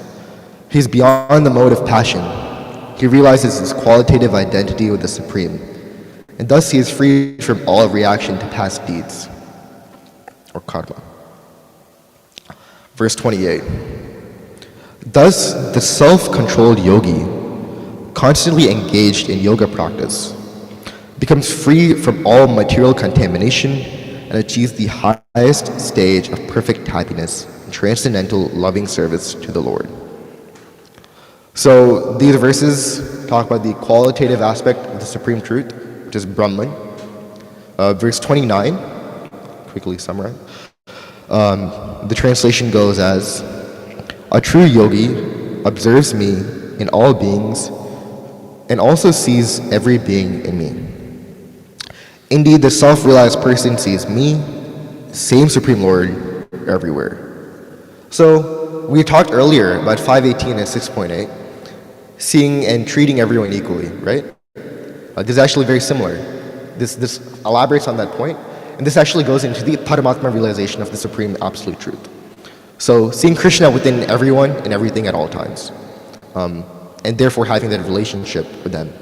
He is beyond the mode of passion. He realizes his qualitative identity with the Supreme, and thus he is free from all reaction to past deeds, or karma. Verse 28. Thus, the self-controlled yogi, constantly engaged in yoga practice, becomes free from all material contamination and achieves the highest stage of perfect happiness and transcendental loving service to the Lord. So these verses talk about the qualitative aspect of the Supreme Truth, which is Brahman. Verse 29, quickly summarize. The translation goes as, a true yogi observes me in all beings and also sees every being in me. Indeed, the self-realized person sees me, same Supreme Lord, everywhere. So we talked earlier about 518 and 6.8, seeing and treating everyone equally, right? This is actually very similar. This elaborates on that point, and this actually goes into the Paramatma realization of the Supreme Absolute Truth. So seeing Krishna within everyone and everything at all times, and therefore having that relationship with them,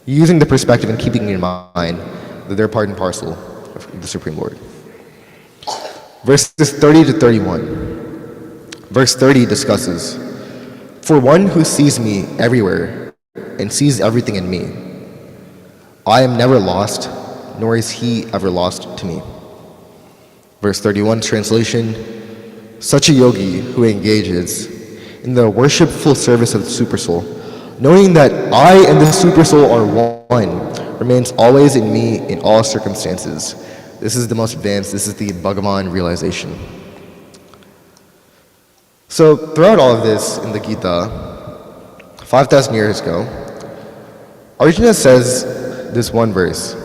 using the perspective and keeping in mind that they're part and parcel of the Supreme Lord. Verses 30 to 31. Verse 30 discusses, for one who sees me everywhere and sees everything in me, I am never lost, nor is he ever lost to me. Verse 31 translation, such a yogi who engages in the worshipful service of the Supersoul, knowing that I and the Supersoul are one, remains always in me in all circumstances. This is the most advanced, this is the Bhagavan realization. So throughout all of this in the Gita, 5,000 years ago, Arjuna says this one verse,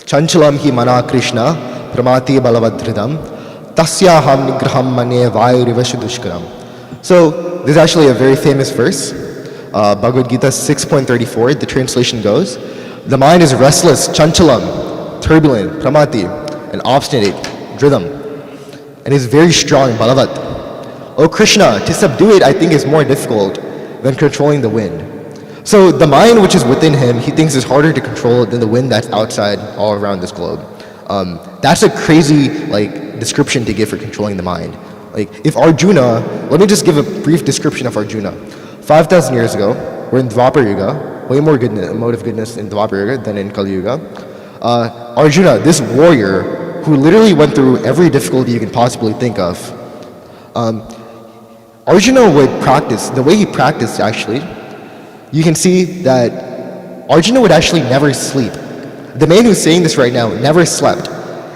Chanchalam hi mana Krishna pramati balavadridam tasyaham nigraham mane vayuriva dushkaram. So this is actually a very famous verse. Bhagavad Gita 6.34, the translation goes, the mind is restless, chanchalam, turbulent, pramati, and obstinate, dridam, and is very strong, balavat. Oh Krishna, to subdue it I think is more difficult than controlling the wind. So the mind which is within him, he thinks is harder to control than the wind that's outside all around this globe. That's a crazy description to give for controlling the mind. If Arjuna, let me just give a brief description of Arjuna. 5,000 years ago, we're in Dwapar Yuga, way more goodness, mode of goodness in Dwapar Yuga than in Kali Yuga. Arjuna, this warrior who literally went through every difficulty you can possibly think of, Arjuna would practice, the way he practiced actually, you can see that Arjuna would actually never sleep. The man who's saying this right now never slept.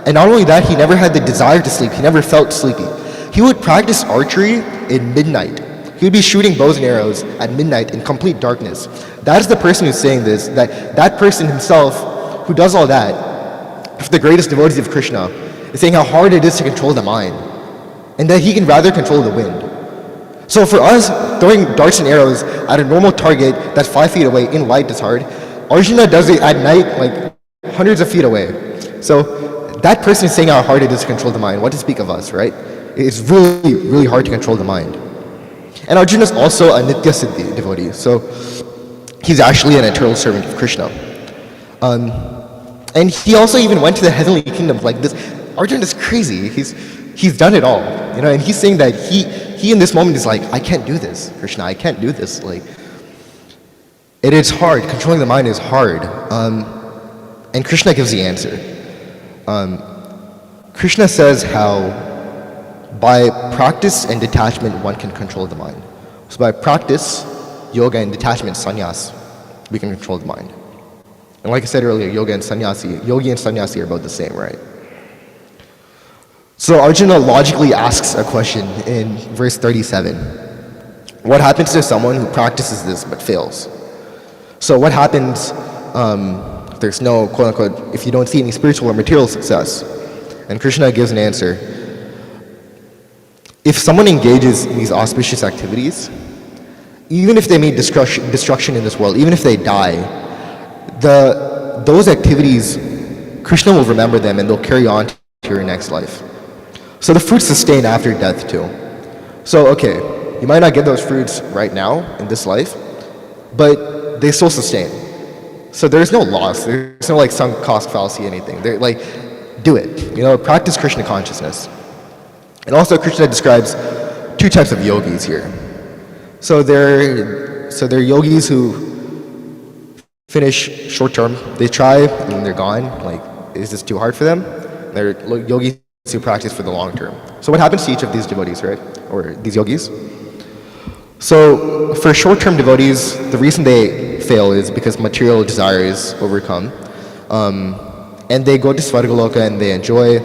And not only that, he never had the desire to sleep. He never felt sleepy. He would practice archery in midnight. He would be shooting bows and arrows at midnight in complete darkness. That is the person who's saying this, that person himself who does all that, the greatest devotee of Krishna, is saying how hard it is to control the mind, and that he can rather control the wind. So for us, throwing darts and arrows at a normal target that's 5 feet away in light is hard. Arjuna does it at night, like hundreds of feet away. So that person is saying how hard it is to control the mind. What to speak of us, right? It's really, really hard to control the mind. And Arjuna is also a Nitya Siddhi devotee. So he's actually an eternal servant of Krishna. And he also even went to the heavenly kingdoms like this. Arjuna is crazy. He's done it all, you know, and he's saying that he in this moment is like, I can't do this, Krishna, I can't do this. Like, it is hard. Controlling the mind is hard. And Krishna gives the answer. Krishna says how by practice and detachment one can control the mind. So by practice, yoga and detachment, sannyas, we can control the mind. And like I said earlier, yogi and sannyasi are both the same, right? So Arjuna logically asks a question in verse 37. What happens to someone who practices this but fails? So what happens if there's no, quote unquote, if you don't see any spiritual or material success? And Krishna gives an answer. If someone engages in these auspicious activities, even if they meet destruction in this world, even if they die, those activities, Krishna will remember them and they'll carry on to your next life. So the fruits sustain after death too. So okay, you might not get those fruits right now in this life, but they still sustain. So there's no loss, there's no like sunk cost fallacy, anything. They're like, do it, you know, practice Krishna consciousness. And also Krishna describes two types of yogis here. So they're yogis who finish short term, they try and then they're gone, like, is this too hard for them? They're yogis who practice for the long term. So what happens to each of these devotees, right? Or these yogis? So for short-term devotees, the reason they fail is because material desire is overcome. And they go to Svargaloka and they enjoy,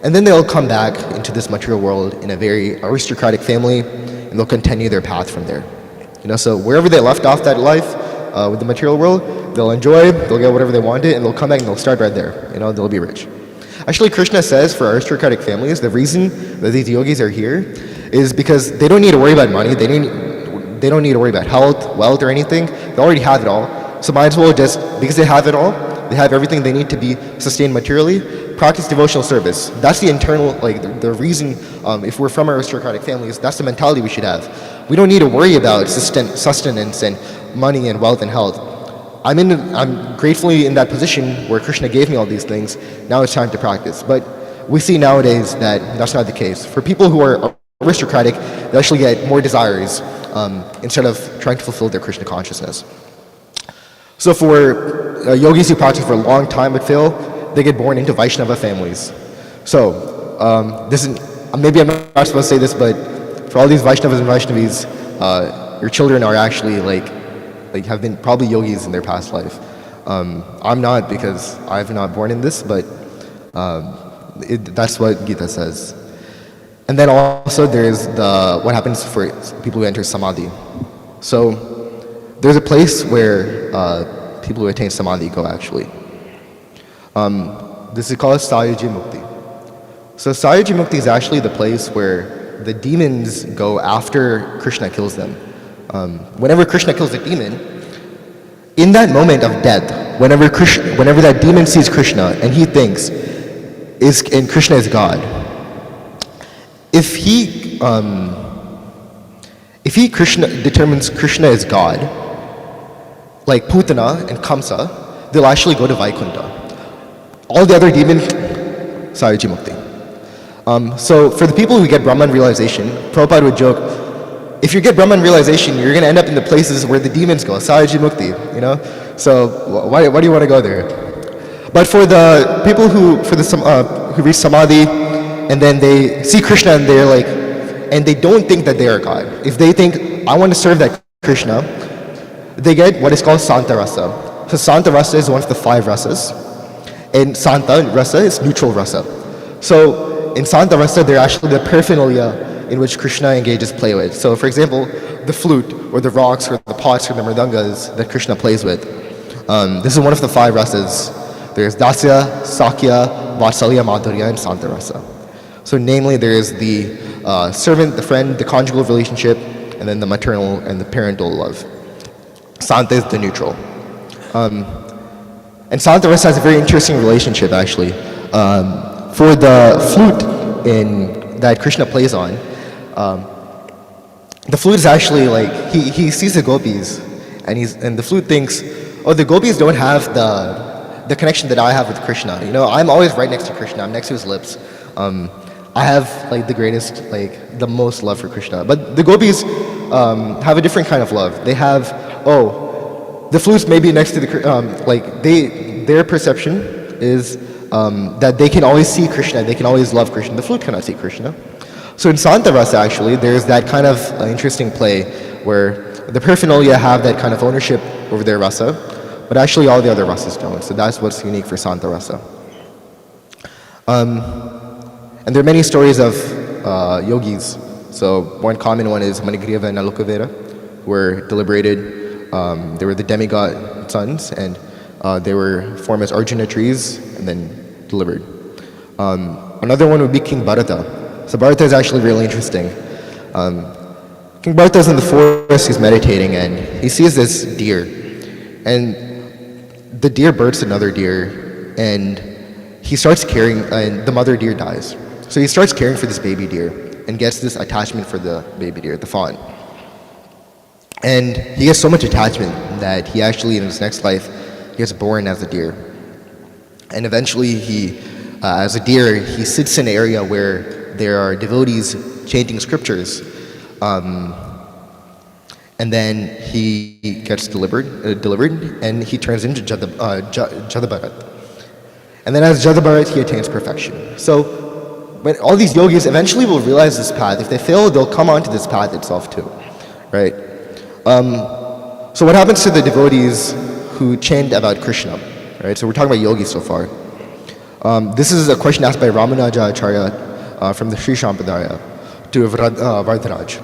and then they'll come back into this material world in a very aristocratic family, and they'll continue their path from there. You know, so wherever they left off that life with the material world, they'll enjoy, they'll get whatever they wanted, and they'll come back and they'll start right there. You know, they'll be rich. Actually, Krishna says for aristocratic families, the reason that these yogis are here is because they don't need to worry about money, they don't need to worry about health, wealth, or anything. They already have it all. So might as well just, because they have it all, they have everything they need to be sustained materially, practice devotional service. That's the internal, like the reason, if we're from aristocratic families, that's the mentality we should have. We don't need to worry about sustenance and money and wealth and health. I'm gratefully in that position where Krishna gave me all these things. Now it's time to practice. But we see nowadays that that's not the case. For people who are aristocratic, they actually get more desires instead of trying to fulfill their Krishna consciousness. So for yogis who practice for a long time but fail, they get born into Vaishnava families. So this is, maybe I'm not supposed to say this, but for all these Vaishnavas and Vaishnavis, your children are actually like have been probably yogis in their past life. I'm not, because I've not born in this, but that's what Gita says. And then also there's what happens for people who enter samadhi. So there's a place where people who attain samadhi go actually. This is called Sayaji Mukti. So Sayaji Mukti is actually the place where the demons go after Krishna kills them. Whenever Krishna kills a demon, in that moment of death, whenever that demon sees Krishna and he thinks, and Krishna is God, if he Krishna determines Krishna is God, like Putana and Kamsa, they'll actually go to Vaikuntha. All the other demons, Sayaji Mukti. So for the people who get Brahman realization, Prabhupada would joke, if you get Brahman realization, you're going to end up in the places where the demons go, Sayaji Mukti, you know? So why do you want to go there? But for the people who reach Samadhi, and then they see Krishna and they're like, and they don't think that they are God. If they think, I want to serve that Krishna, they get what is called Santa Rasa. So Santa Rasa is one of the 5 rasas, and Santa Rasa is neutral rasa. So in Santa Rasa, they're actually the paraphernalia in which Krishna engages play with. So for example, the flute, or the rocks, or the pots, or the mridangas that Krishna plays with. This is one of the 5 rasas. There's Dasya, Sakya, Vatsalya, Madhurya, and Santa Rasa. So namely, there is the servant, the friend, the conjugal relationship, and then the maternal and the parental love. Santa is the neutral. And Santa Rasa has a very interesting relationship, actually. For the flute that Krishna plays on, the flute is actually like, he sees the gopis, and the flute thinks, oh, the gopis don't have the connection that I have with Krishna. You know, I'm always right next to Krishna. I'm next to his lips. I have like the greatest, like the most love for Krishna. But the gopis have a different kind of love. They have, the flutes may be next to the, their perception is that they can always see Krishna, they can always love Krishna. The flute cannot see Krishna. So in Santa Rasa, actually, there's that kind of interesting play where the paraphernalia have that kind of ownership over their rasa, but actually all the other rasas don't. So that's what's unique for Santa Rasa. And there are many stories of yogis. So one common one is Manigriva and Alokavera, who were deliberated. They were the demigod sons, and they were formed as Arjuna trees and then delivered. Another one would be King Bharata. So Bharata is actually really interesting. King Bharata is in the forest, he's meditating, and he sees this deer. And the deer births another deer, and he starts caring, and the mother deer dies. So he starts caring for this baby deer and gets this attachment for the baby deer, the fawn. And he has so much attachment that he actually, in his next life, he gets born as a deer. And eventually he, as a deer, he sits in an area where there are devotees chanting scriptures. And then he gets delivered, and he turns into Jadabharat. And then as Jadabharat, he attains perfection. So when all these yogis eventually will realize this path, if they fail, they'll come onto this path itself too, right? So what happens to the devotees who chant about Krishna, right? So we're talking about yogis so far. This is a question asked by Ramanuja Acharya from the Sri Sampradaya to Vardharaj,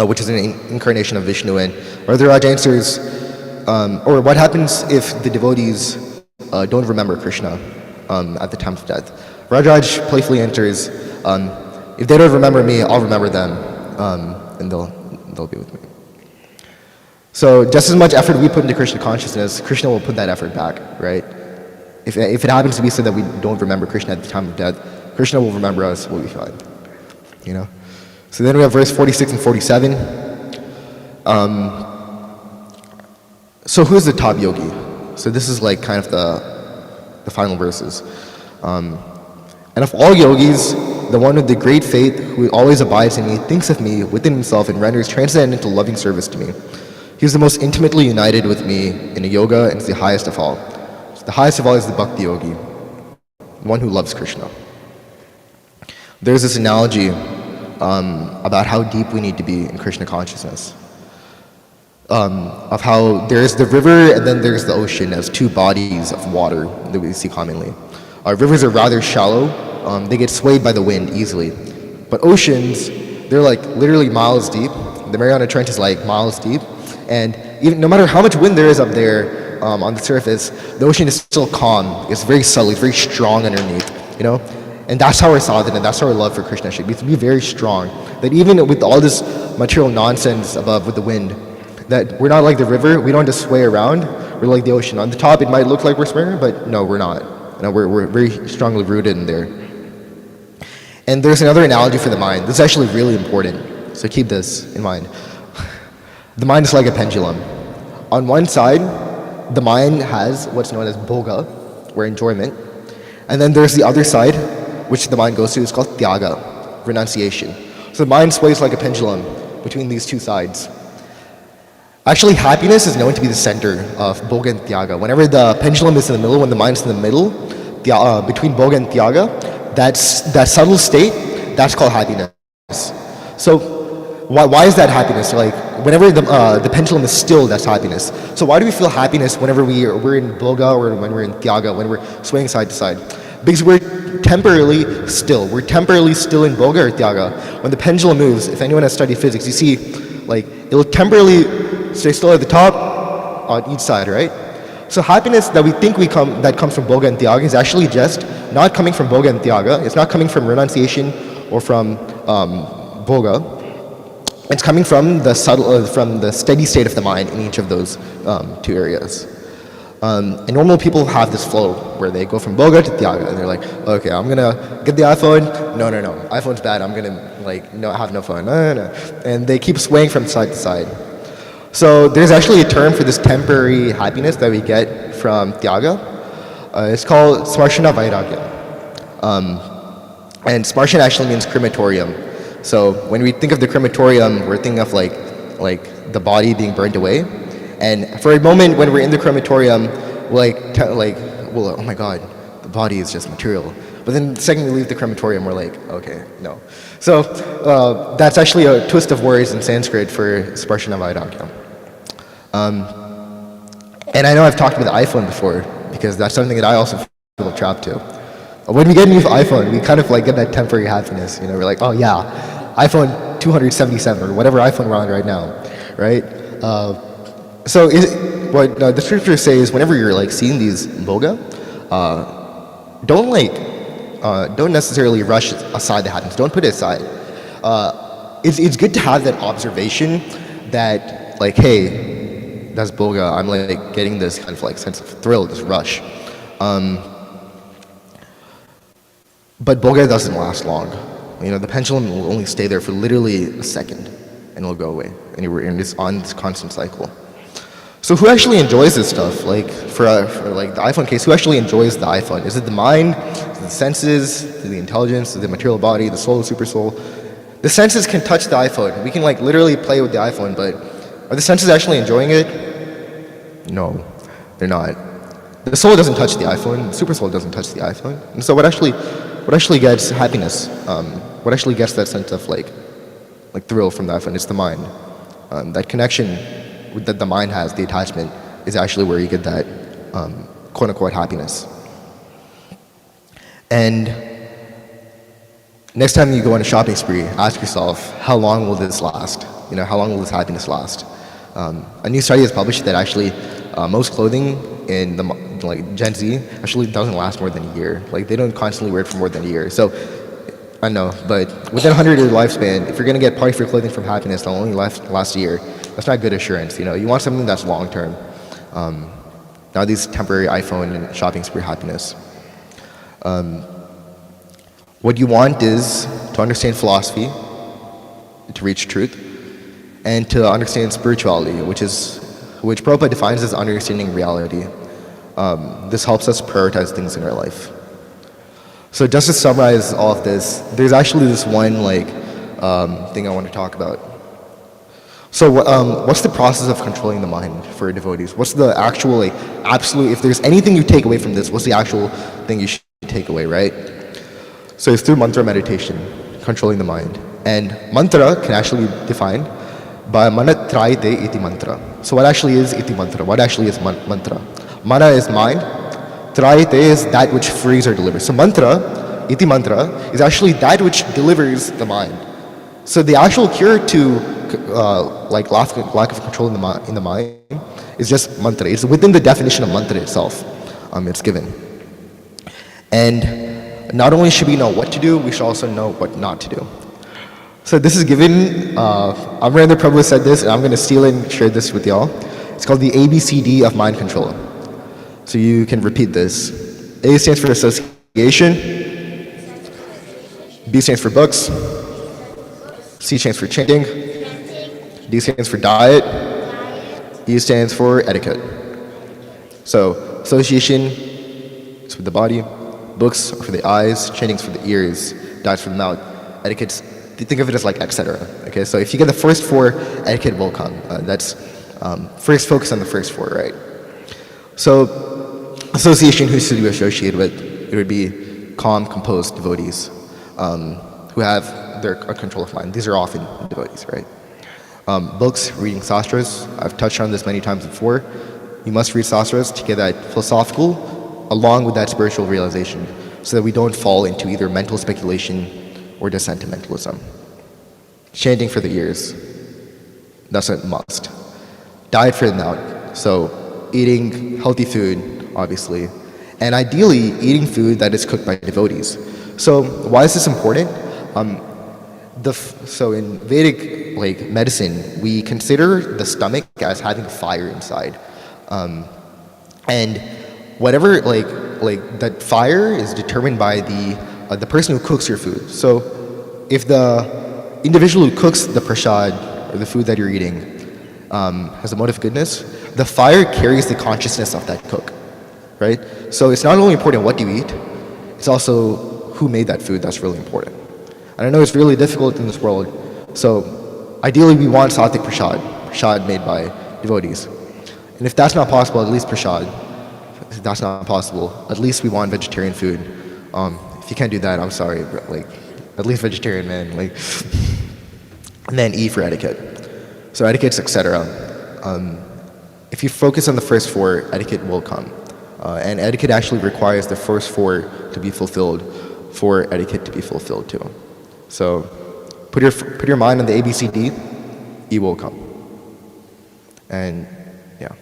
which is an incarnation of Vishnu. And Vardharaj answers, or what happens if the devotees don't remember Krishna at the time of death? Vardharaj playfully answers, if they don't remember me, I'll remember them, and they'll be with me. So just as much effort we put into Krishna consciousness, Krishna will put that effort back, right? If it happens to be so that we don't remember Krishna at the time of death, Krishna will remember us, we'll be fine, you know? So then we have verse 46 and 47. So who's the top yogi? So this is like kind of the final verses. And of all yogis, the one with the great faith who always abides in me, thinks of me within himself and renders transcendental loving service to me. He is the most intimately united with me in a yoga and is the highest of all. So the highest of all is the bhakti yogi, one who loves Krishna. There's this analogy about how deep we need to be in Krishna consciousness. Of how there's the river and then there's the ocean as two bodies of water that we see commonly. Our rivers are rather shallow, they get swayed by the wind easily. But oceans, they're like literally miles deep. The Mariana Trench is like miles deep. And even no matter how much wind there is up there on the surface, the ocean is still calm. It's very subtle, it's very strong underneath, you know? And that's how our sadhana, that's how our love for Krishna should be. To be very strong. That even with all this material nonsense above with the wind, that we're not like the river, we don't just sway around, we're like the ocean. On the top it might look like we're swimming, but no, we're not. No, we're very strongly rooted in there. And there's another analogy for the mind. This is actually really important, so keep this in mind. The mind is like a pendulum. On one side, the mind has what's known as bhoga, or enjoyment. And then there's the other side, which the mind goes to, is called tyaga, renunciation. So the mind sways like a pendulum between these two sides. Actually, happiness is known to be the center of bhoga and tyaga. Whenever the pendulum is in the middle, when the mind's in the middle, between bhoga and tyaga, that subtle state, that's called happiness. So why is that happiness? Like whenever the pendulum is still, that's happiness. So why do we feel happiness whenever we're in bhoga or when we're in Dhyaga, when we're swaying side to side? Because we're temporarily still. We're temporarily still in bhoga or Dhyaga. When the pendulum moves, if anyone has studied physics, you see like it'll temporarily stay still at the top on each side, right? So happiness that we think that comes from bhoga and Dhyaga is actually just not coming from bhoga and Dhyaga. It's not coming from renunciation or from bhoga. It's coming from the from the steady state of the mind in each of those two areas. And normal people have this flow where they go from bhoga to Dhyaga, and they're like, okay, I'm gonna get the iPhone. No, iPhone's bad. I'm gonna have no phone. No. And they keep swaying from side to side. So there's actually a term for this temporary happiness that we get from Dhyaga. It's called smarshana vairagya. And smarshana actually means crematorium. So when we think of the crematorium, we're thinking of like the body being burned away. And for a moment when we're in the crematorium, well, oh my God, the body is just material. But then the second we leave the crematorium, we're like, okay, no. So that's actually a twist of words in Sanskrit for sparshana vairagya. And I know I've talked about the iPhone before, because that's something that I also feel trapped to. When we get a new iPhone, we kind of like get that temporary happiness. We're like, oh yeah, iPhone 277 or whatever iPhone we're on right now, right? So what the scriptures say is whenever you're like seeing these bhoga, don't necessarily rush aside the happiness. Don't put it aside. It's good to have that observation that like, hey, that's bhoga. I'm like getting this kind of like sense of thrill, this rush. But bhoga doesn't last long. The pendulum will only stay there for literally a second, and it'll go away. And you're in this constant cycle. So who actually enjoys this stuff? Like for like the iPhone case, who actually enjoys the iPhone? Is it the mind? Is it the senses? Is it the intelligence? Is it the material body? The soul, the super soul? The senses can touch the iPhone. We can like literally play with the iPhone, but are the senses actually enjoying it? No, they're not. The soul doesn't touch the iPhone. The super soul doesn't touch the iPhone. And so what actually gets happiness? What actually gets that sense of like thrill from the iPhone? It's the mind. That connection that the mind has, the attachment, is actually where you get that quote-unquote happiness. And next time you go on a shopping spree, ask yourself, how long will this last? How long will this happiness last? A new study has published that actually most clothing in the Gen Z actually doesn't last more than a year. Like they don't constantly wear it for more than a year. So I know, but within a 100-year lifespan, if you're gonna get part of your clothing from happiness that'll only last a year, that's not good assurance. You want something that's long term. Now these temporary iPhone and shopping spree happiness. What you want is to understand philosophy, to reach truth, and to understand spirituality, which Prabhupada defines as understanding reality. This helps us prioritize things in our life. So just to summarize all of this, there's actually this one thing I want to talk about. So what's the process of controlling the mind for devotees? What's the actual absolute, if there's anything you take away from this, what's the actual thing you should take away, right? So it's through mantra meditation, controlling the mind. And mantra can actually be defined by mana trayate iti mantra. So what actually is iti mantra? What actually is mantra? Mana is mind. Trayate is that which frees or delivers. So mantra, iti mantra, is actually that which delivers the mind. So the actual cure to lack of control in the mind is just mantra. It's within the definition of mantra itself. It's given. And not only should we know what to do, we should also know what not to do. So this is given, Amarendra Prabhu said this, and I'm going to steal and share this with y'all. It's called the ABCD of mind control. So you can repeat this. A stands for association. B stands for books. C stands for chanting. D stands for diet. E stands for etiquette. So association is for the body. Books are for the eyes. Chanting is for the ears. Diet for the mouth. Etiquette, think of it as like etc. Okay, so if you get the first four, etiquette will come. That's first focus on the first four, right? So association, who should you associate with? It would be calm, composed devotees who have they're a control of mind. These are often devotees, right? Books, reading sastras. I've touched on this many times before. You must read sastras to get that philosophical along with that spiritual realization so that we don't fall into either mental speculation or just sentimentalism. Chanting for the ears. That's a must. Diet for the mouth. So eating healthy food, obviously. And ideally, eating food that is cooked by devotees. So why is this important? So in Vedic medicine, we consider the stomach as having fire inside. And whatever that fire is determined by the person who cooks your food. So if the individual who cooks the prasad or the food that you're eating has a motive of goodness, the fire carries the consciousness of that cook, right? So it's not only important what you eat, it's also who made that food that's really important. And I know it's really difficult in this world, so ideally we want sattvic prasad made by devotees. And if that's not possible, at least prasad. If that's not possible, at least we want vegetarian food. If you can't do that, I'm sorry, but at least vegetarian, man. And then E for etiquette. So etiquette's etc. If you focus on the first four, etiquette will come. And etiquette actually requires the first four to be fulfilled for etiquette to be fulfilled too. So put your mind on the ABCD, E will come. And yeah.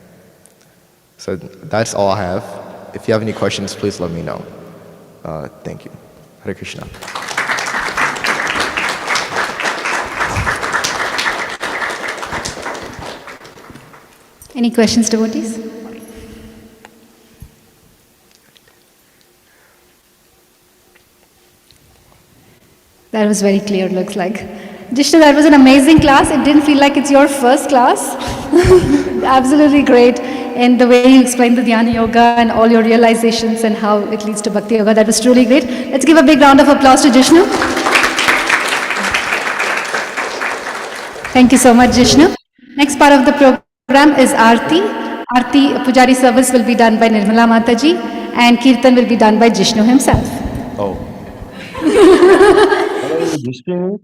So that's all I have. If you have any questions, please let me know. Thank you. Hare Krishna. Any questions, devotees? That was very clear, looks like. Jishnu, that was an amazing class. It didn't feel like it's your first class. Absolutely great. And the way you explained the Dhyāna-yoga and all your realizations and how it leads to Bhakti Yoga, that was truly great. Let's give a big round of applause to Jishnu. Thank you so much, Jishnu. Next part of the program is Aarti. Aarti, Pujari service will be done by Nirmala Mataji and Kirtan will be done by Jishnu himself. Oh. Hello, Jishnu.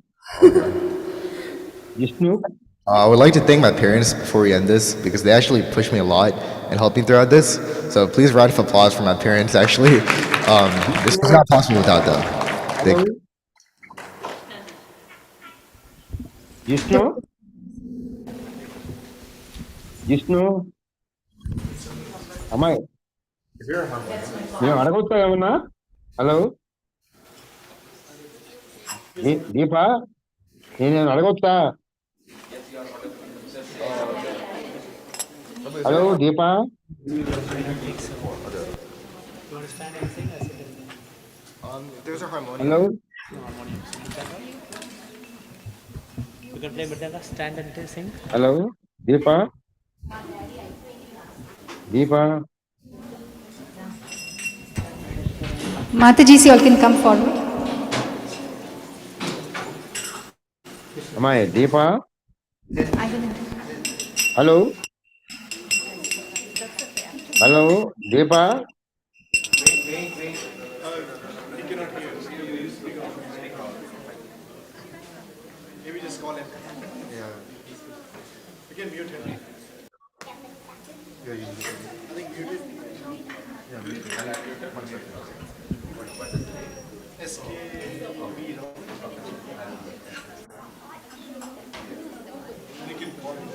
Jishnu. I would like to thank my parents before we end this because they actually pushed me a lot and helped me throughout this. So please round of applause for my parents actually. This was not possible without them. Thank you. Jishnu. Jishnu. Amai. నేను అడగొచ్చా ఏమన్నా? Hello Deepa నేను అడగొచ్చా? Hello Deepa. Hello. You can play Mridanga, stand and sing. Hello Deepa. Deepa. Mataji, you all can come forward. అమ్మాయి Deepa. Hello. Hello Deepa. Maybe just call him. Yeah. You can mute him. Yeah, you can. I think mute it. Yeah, mute it. 1 second. SKB, no? You can call him.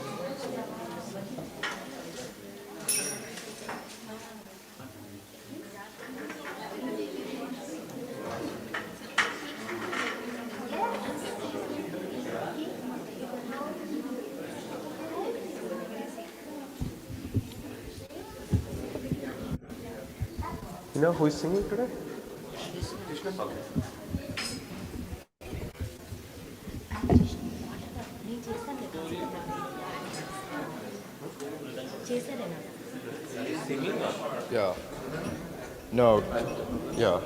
You know who is singing today? Yeah. No. Yeah.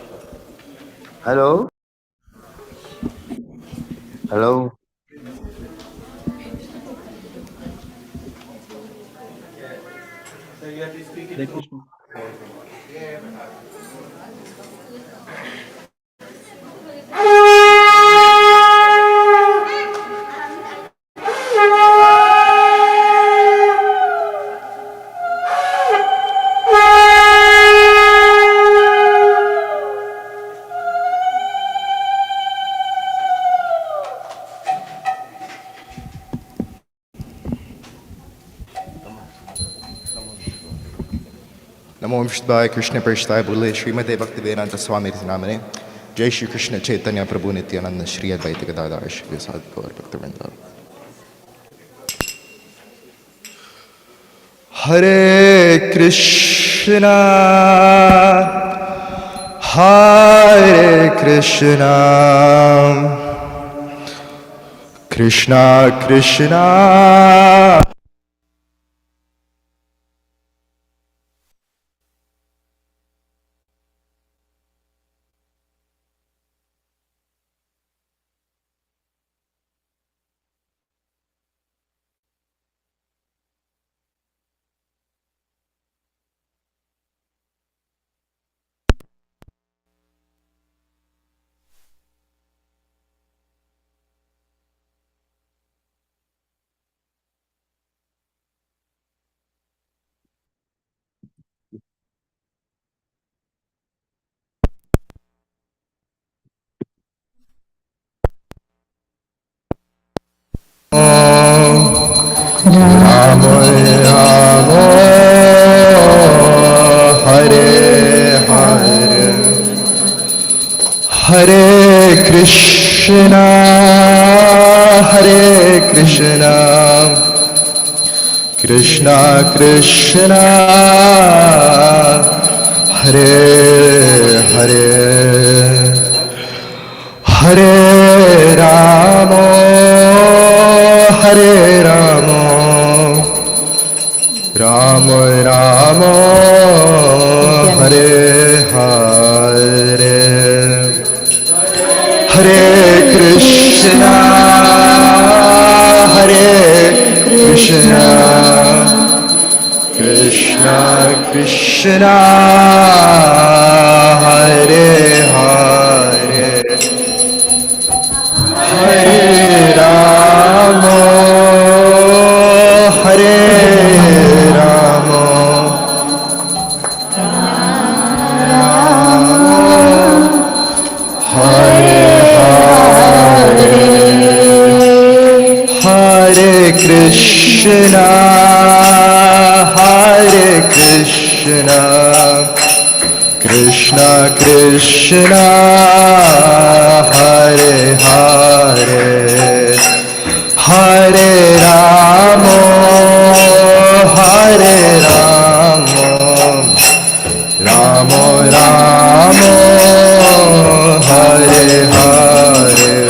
Hello. Hello. Hare Krishna. नमो विष्णुदाय कृष्ण प्रेष्ठाय बोले श्रीमते भक्ति वेदांत स्वामी नामने जय श्री कृष्ण चैतन्य प्रभु नित्यानंद श्री अद्वैत गदाधर श्री साधु गौर भक्तवृंद। हरे कृष्णा कृष्णा कृष्णा राम राम हरे हरे हरे कृष्णा कृष्णा कृष्णा हरे हरे हरे राम राम राम हरे हरे हरे कृष्णा कृष्णा कृष्णा हरे हरे हरे राम हरे Ram Hare Hare Hare Krishna Krishna Krishna Hare Hare Hare Ram Ram Ram Hare Hare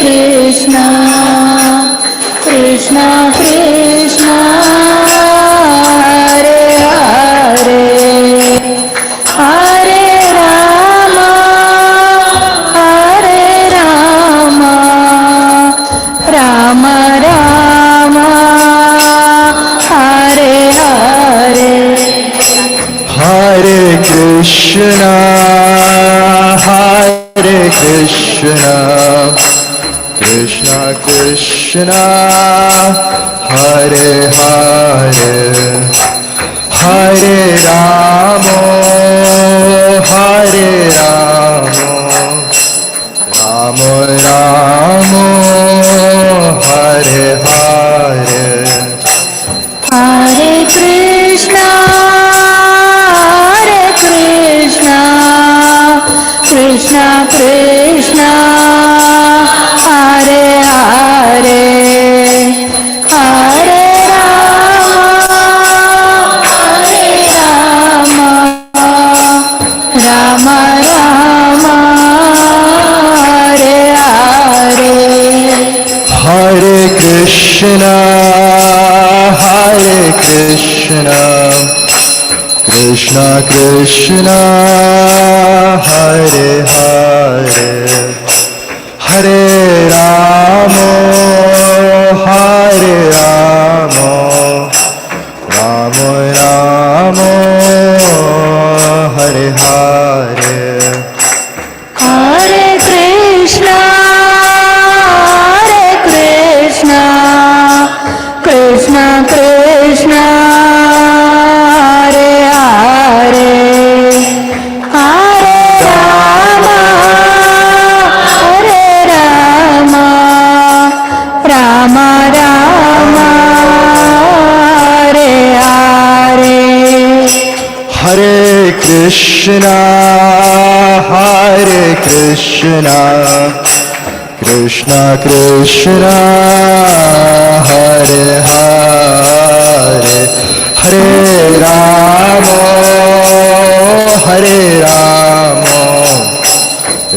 Krishna Krishna Krishna Hare Hare Hare Rama Rama Rama Hare Hare Hare Krishna Krishna Krishna Hare Hare Hare Rama Rama Rama Hare Hare Hare Krishna Krishna Krishna Hare Hare Hare Rama Rama Rama Hare Hare Hare Krishna Krishna Krishna Hare Hare Hare Rama Rama Rama Hare Hare Hare Krishna Krishna Krishna Hare Hare Hare Rama Rama Rama Krishna, Hare Krishna, Krishna Krishna, Hare Hare, Hare Rama, Hare Rama,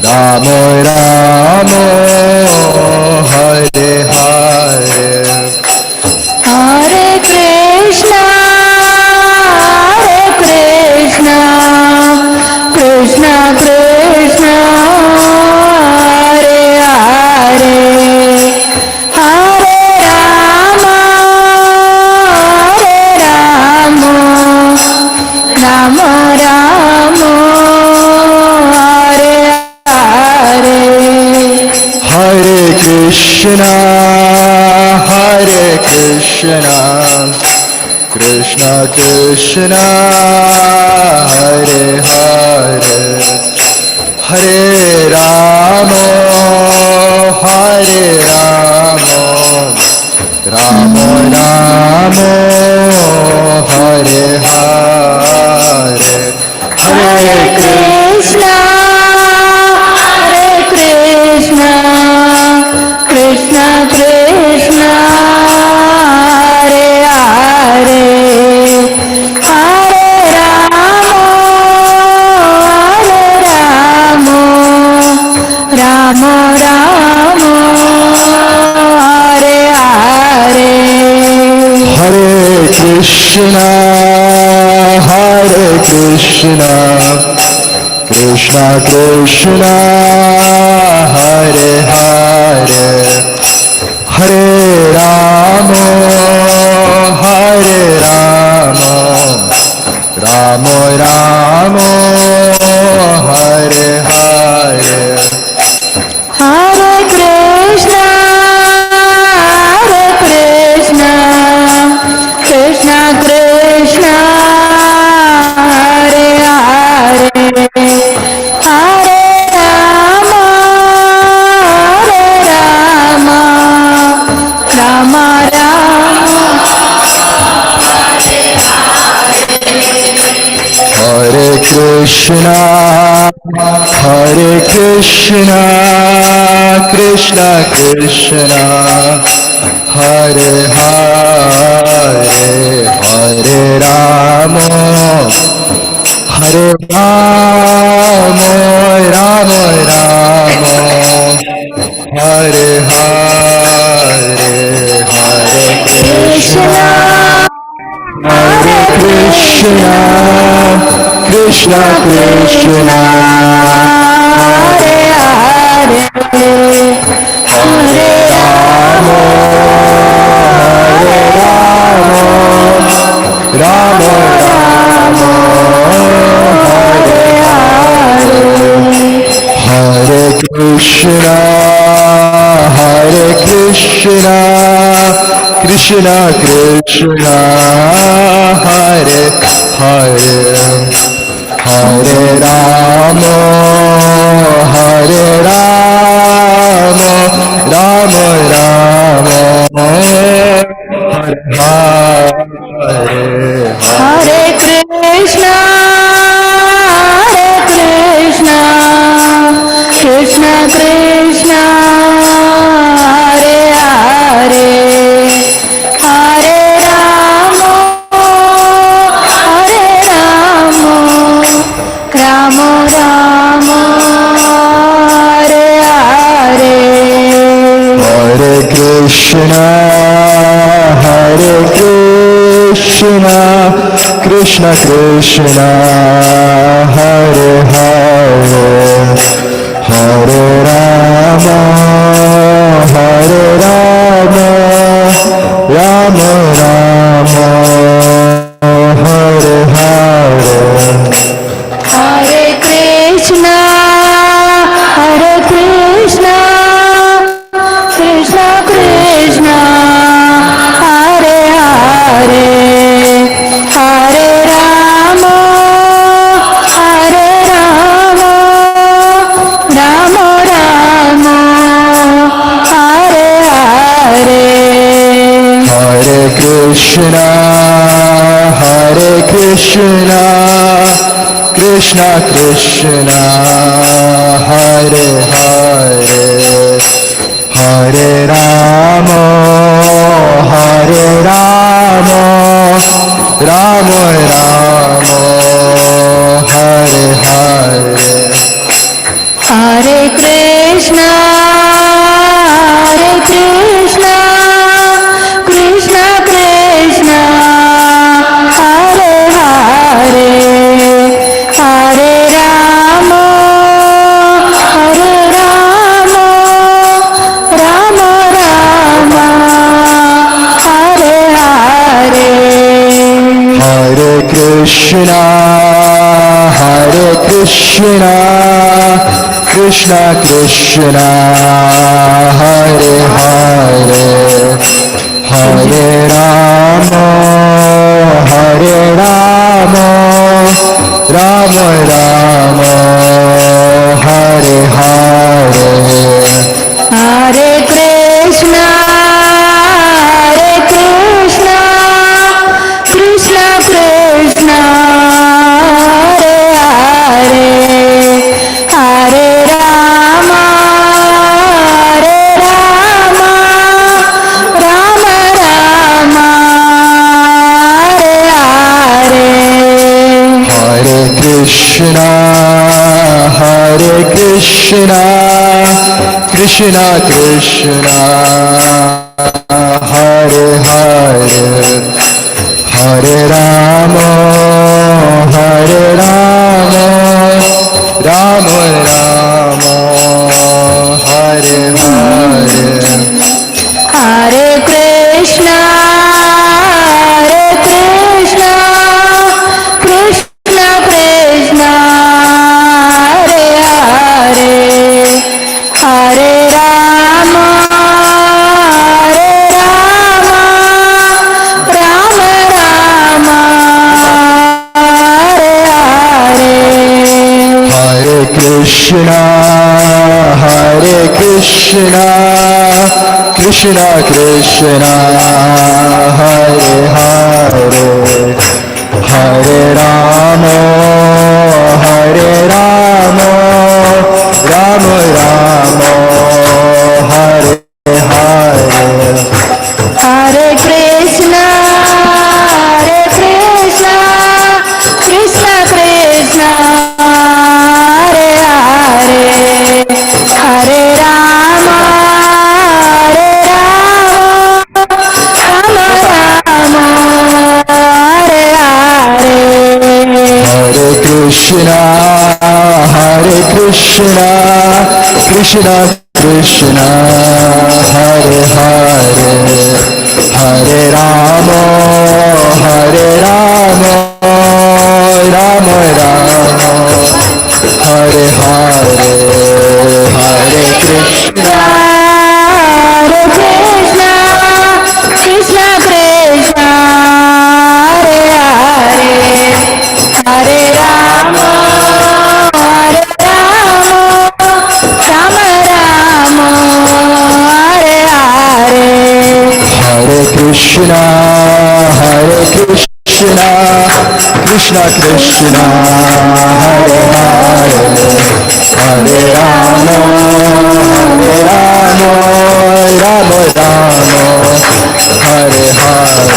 Rama Rama, Hare Hare. Hare Krishna, Krishna Krishna, Hare Hare, Hare Rama, Rama Rama, Hare Hare. Hare Krishna, Krishna Krishna, Hare Hare, Hare Rama, Rama Rama, Hare Hare, Hare Krishna, Krishna Krishna, Hare Hare, Hare Rama, Rama Rama, Hare Hare. Hare Krishna, Krishna Krishna, Hare Hare, Hare Rama, Rama Rama, Hare Hare. Hare Krishna, Krishna Krishna, Hare Hare, Hare Rama, Rama Rama, Hare Krishna, Krishna Krishna, Hare Hare, Hare Rama, Rama Rama, Hare Hare, Hare Krishna, Krishna Krishna, Hare Hare, Hare Rama, Rama Rama, Hare Hare, Hare Krishna, Krishna Krishna, Hare Hare, Hare Rama, Rama Rama, Hare Hare. Hare Krishna, Krishna Krishna, Hare Hare, Hare Rama, Rama Rama, Hare Hare. Hare Krishna, Krishna Krishna, Hare Hare, Hare Rama, Rama Rama, Hare Hare. Hare Krishna, Krishna Krishna, Hare Hare, Hare Rama, Rama Rama, Hare Hare. Hare Krishna, Krishna Krishna Krishna Hare Hare Hare Rama Hare Rama Rama Rama Hare Hare Hare Krishna, Krishna Krishna, Hare Hare, Hare Rama, Rama Rama, Hare Hare. Hare Krishna, Krishna Krishna, Hare Hare, Hare Rama, Rama Rama, Hare Hare. Hare Krishna, Krishna Krishna, Hare Hare, Hare Rama, Rama Rama, Hare Hare. Hare Krishna, Krishna Krishna, Hare Hare, Hare Rama, Rama Rama, Hare Hare. Hare Krishna, Krishna Krishna, Hare Hare, Hare Rama, Rama Rama, Hare Hare. Hare Krishna, Krishna Krishna, Hare Hare, Hare Rama, Rama Rama, Hare Hare. Hare Krishna, Krishna Krishna, Hare Hare, Hare Rama, Rama Rama, Hare Hare. Hare Krishna, Krishna Krishna, Hare Hare, Hare Rama, Rama Rama, Hare Hare, Hare Krishna. Hare Krishna, Krishna Krishna, Hare Hare, Hare Rama, Rama Rama, Hare Hare. Hare Krishna, Krishna Krishna, Hare Hare, Hare Rama, Rama Rama, Hare Hare.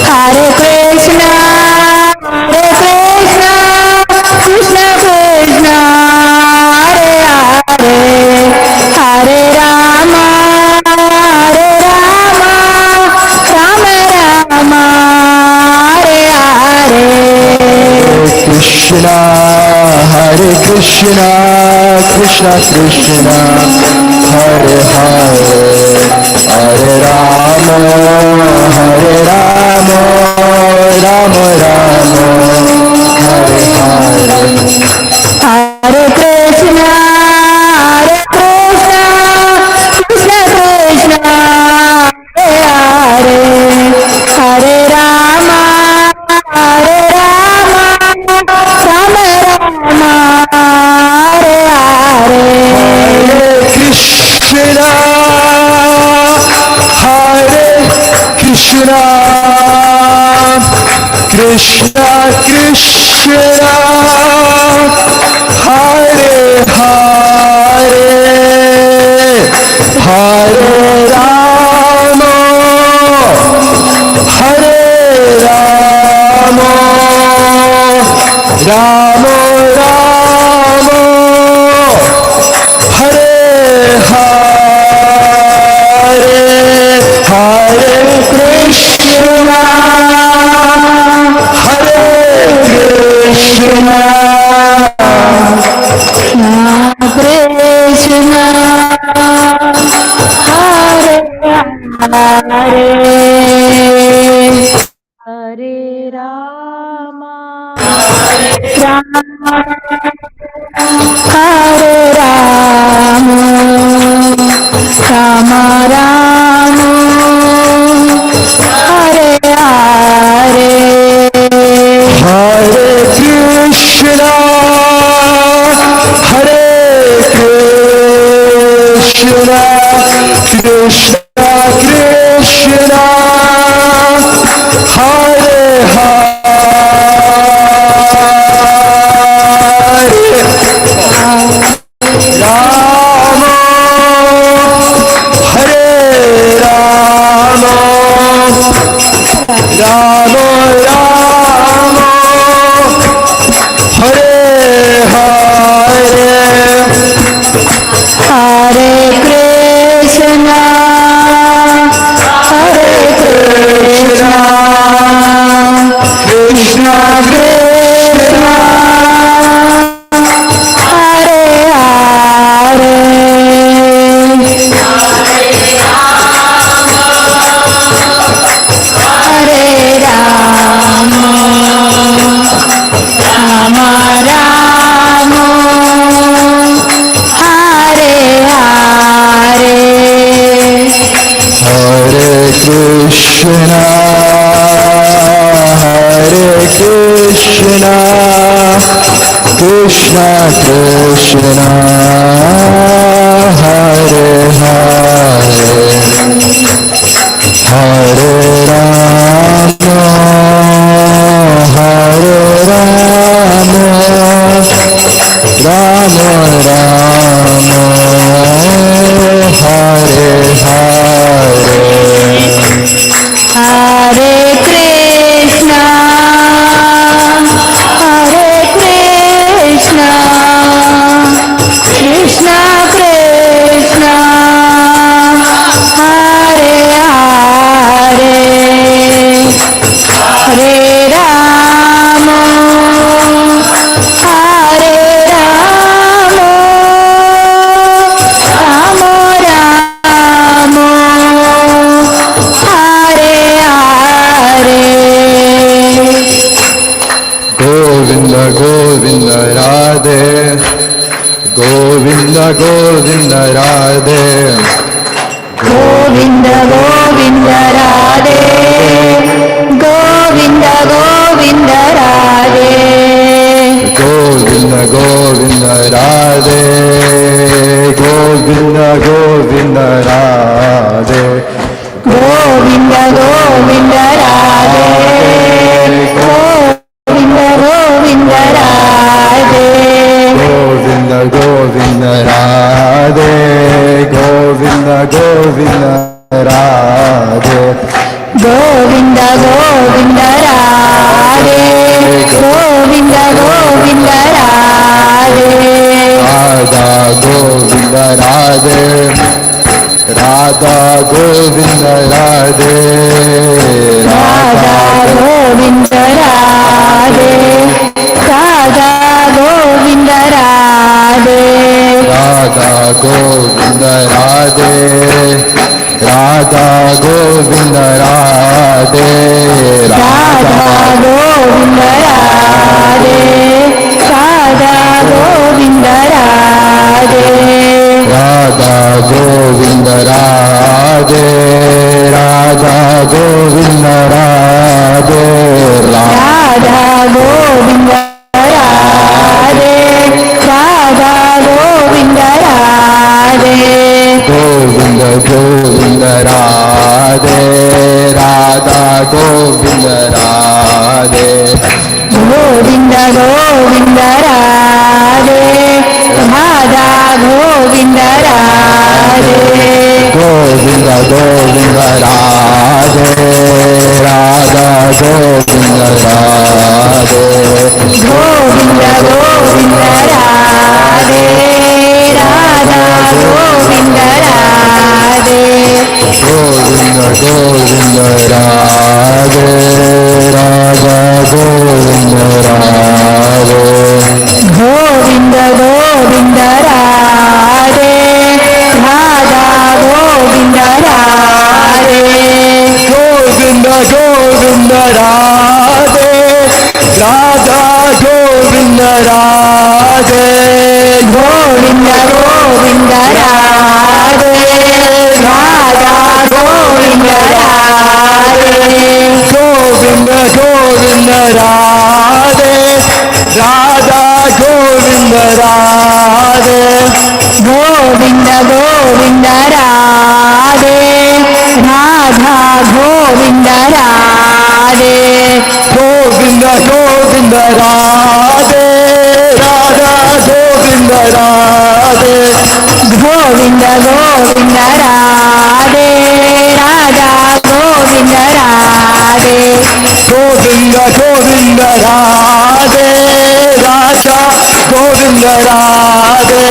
Hare Krishna, Krishna Krishna, Hare Hare, Hare Rama, Rama Rama, Hare Hare. Krishna, Krishna Krishna, Hare Hare, Hare Rama, Rama Rama, Hare Hare. Hare Krishna, Krishna Krishna, Hare Hare, Hare Rama, Rama Rama, Hare Hare. Hare Krishna, Krishna Krishna Hare Hare Hare Rama Hare Rama Rama Rama Hare Hare Hare Krishna Hare Krishna Krishna Hare Hare Hare Rama Hare Rama Rama Rama Hare Hare Hare Krishna Hare Krishna Krishna Krishna Hare Hare Rama Hare Rama Rama Rama Hare Hare Hare Krishna Hare Krishna Krishna Krishna Hare Hare Hare Rama Rama Rama Hare Hare Hare Krishna Krishna Krishna Hare Hare Hare Rama Hare Rama Rama Rama Hare Hare Hare Krishna Krishna Krishna Hare Hare Hare Rama Hare Rama Rama Rama Hare Hare Govinda Govinda Radhe Govinda Govinda Radhe Govinda Govinda Radhe Govinda Govinda Radhe Govinda Govinda Radhe Govinda Govinda Radhe Govinda Govinda Radhe Govinda Govinda Radhe Govinda Govinda Radhe Govinda Govinda Radhe Govinda Govinda Radhe Govinda Govinda Radhe Radha Govinda Radhe Radha Govinda Radhe Radha Govinda Radhe Radha Govinda Radhe Radha Govinda Radhe Radha Govinda Radhe Radha Govinda Radhe Radha Govinda Radhe Radha Govinda Radhe Radha Govinda Radhe Radha Govinda Radhe Radha Govinda Radhe Govinda Govinda Radhe Radha Govinda Radhe Radha Govinda Radhe Govinda Govinda Radhe Radha Govinda Radhe Govinda Govinda Radhe Radha Govinda Radhe Govinda Govinda Radhe Radha Govinda Radhe Govinda Govinda Radhe Radha Govinda Radhe Govinda Govinda Radhe Radha Govinda Radhe Govinda Govinda Radhe Radha Govinda Radhe Govinda Govinda Radhe Radha Govinda Radhe Govinda Govinda Radhe Radha Govinda Radhe Govinda Govinda Radhe Radha Govinda Radhe Govinda Govinda Radhe Radha Govinda Radhe Govinda Govinda Radhe Radha Govinda Radhe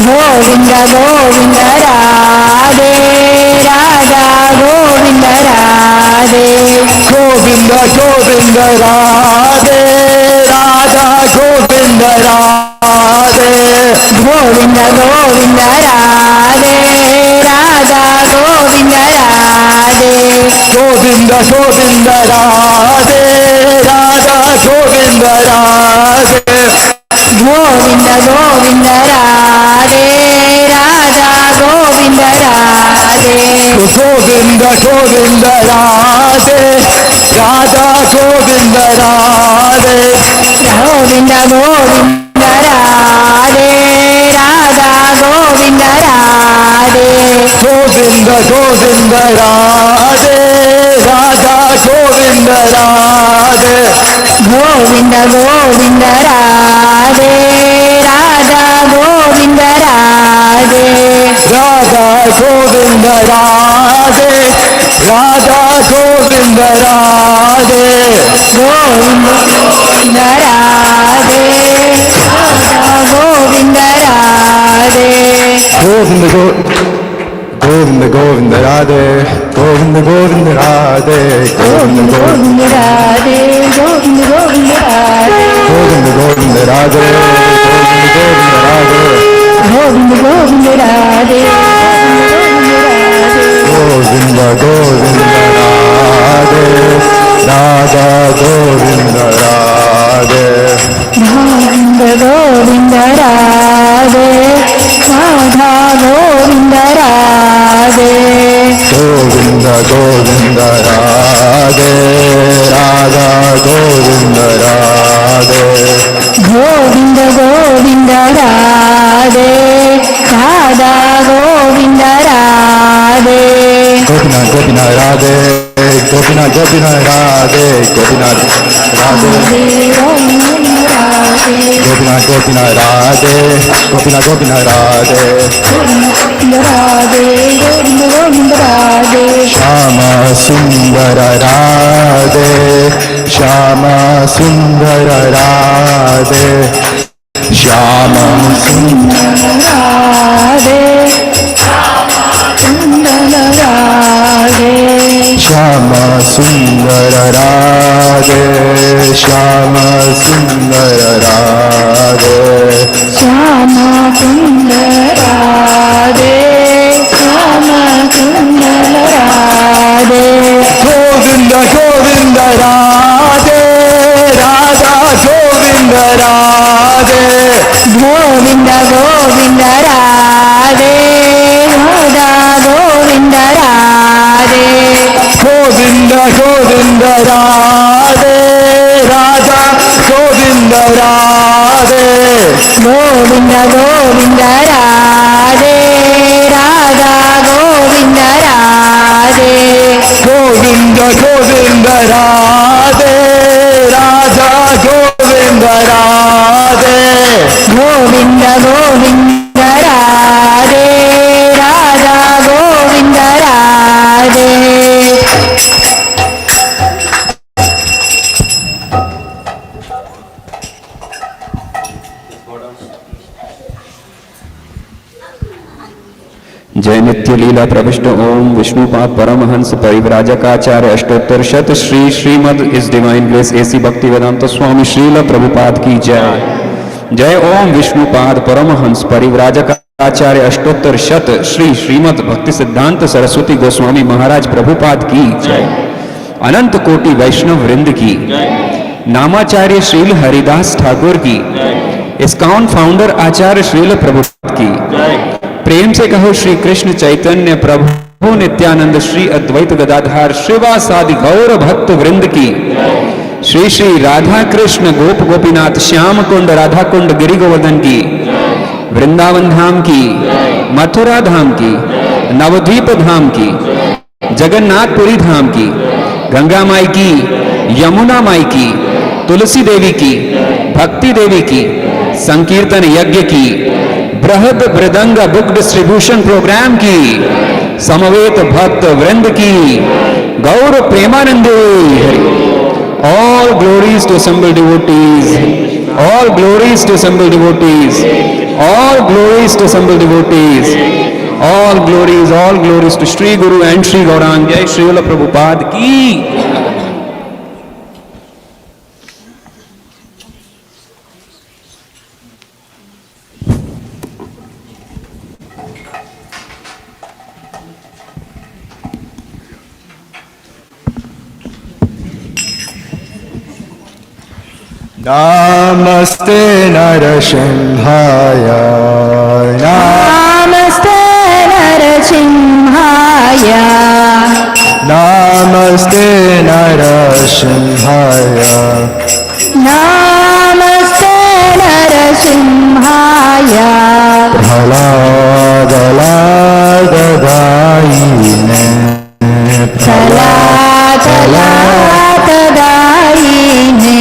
Govinda Govinda Radhe Radha Govinda Radhe Govinda Govinda Radhe Radha Govinda Radhe Govinda Govinda Radhe Radha Govinda Radhe Govinda Govinda Radhe Radha Govinda Radhe Govinda Govinda Radhe Radha Govinda Radhe Govinda Govinda Radhe Radha Govinda Radhe Govinda Govinda Radhe Radha Govinda Radhe Govinda Govinda Radhe Radha Govinda Radhe Radha Govinda Radhe Radha Govinda Radhe Govinda Govinda Radhe Radha Govinda Radhe Govinda Govinda Govinda Radhe Govinda Govinda Radhe Govinda Govinda Radhe Govinda Govinda Radhe Govinda Govinda Radhe Govinda Govinda Radhe Govinda Govinda Radhe Govinda Govinda Radhe Govinda Govinda Radhe Radha Govinda Radhe Govinda Govinda Radhe Radha Govinda Radhe Govinda Govinda Radhe Radha Govinda Radhe Gopinath Gopinath Radhe Gopinath Gopinath Radhe Gopinath Radhe Gopinath Gopinath Radhe Gopinath Gopinath Radhe Radhe Govinda Govinda Radhe Shama Sundara Radhe Shama Sundara Radhe Shama Sundara Radhe Sundara Radhe Shama Sundara Radhe Shama Sundara Radhe Shama Sundara Radhe Shama Sundara Radhe Govinda Govinda Radhe Radha Govinda Radhe Govinda Govinda Radhe Radha Govinda Radhe Govinda Govinda Radhe Radha Govinda Radhe Govinda Govinda Radhe Radha Govinda Radhe Govinda Govinda Radhe Radha Govinda Radhe Govinda Govinda Radhe Radha Govinda Radhe जय नित्य लीला प्रविष्ट ओम विष्णुपाद परमहंस परिव्राजकाचार्य अष्टोत्तर शत श्री श्रीमद इस divine grace AC भक्ति वेदांत स्वामी श्रील प्रभुपाद की जय। जय ओम विष्णुपाद परमहंस परिव्राजकाचार्य अष्टोत्तर शत श्री श्रीमद भक्ति सिद्धांत सरस्वती गोस्वामी महाराज प्रभुपाद की जय। अनंत कोटि वैष्णव वृंद की नामाचार्य श्रील हरिदास ठाकुर की इस्कॉन फाउंडर आचार्य श्रील प्रभुपाद की प्रेम से कहो श्री कृष्ण चैतन्य प्रभु नित्यानंद श्री अद्वैत गदाधार श्रीवासादि गौर भक्त वृंद की श्री श्री राधा कृष्ण गोप गोपीनाथ श्याम कुंड राधा कुंड गिरि गोवर्धन की वृंदावन धाम की मथुरा धाम की नवद्वीप धाम की जगन्नाथपुरी धाम की गंगा माई की यमुना माई की तुलसी देवी की भक्ति देवी की संकीर्तन यज्ञ की बृहद मृदंग बुक डिस्ट्रीब्यूशन प्रोग्राम की समवेत भक्त वृंद की गौर प्रेमानंदे all glories to assembled devotees, all glories to assembled devotees, all glories to assembled devotees, all glories to Shri Guru and Shri Gaurang. Jai Srila Prabhupada ki. Namaste Narasimhaya. Namaste Narasimhaya. Namaste Narasimhaya. Namaste Narasimhaya. Praladadayine. Praladadayine.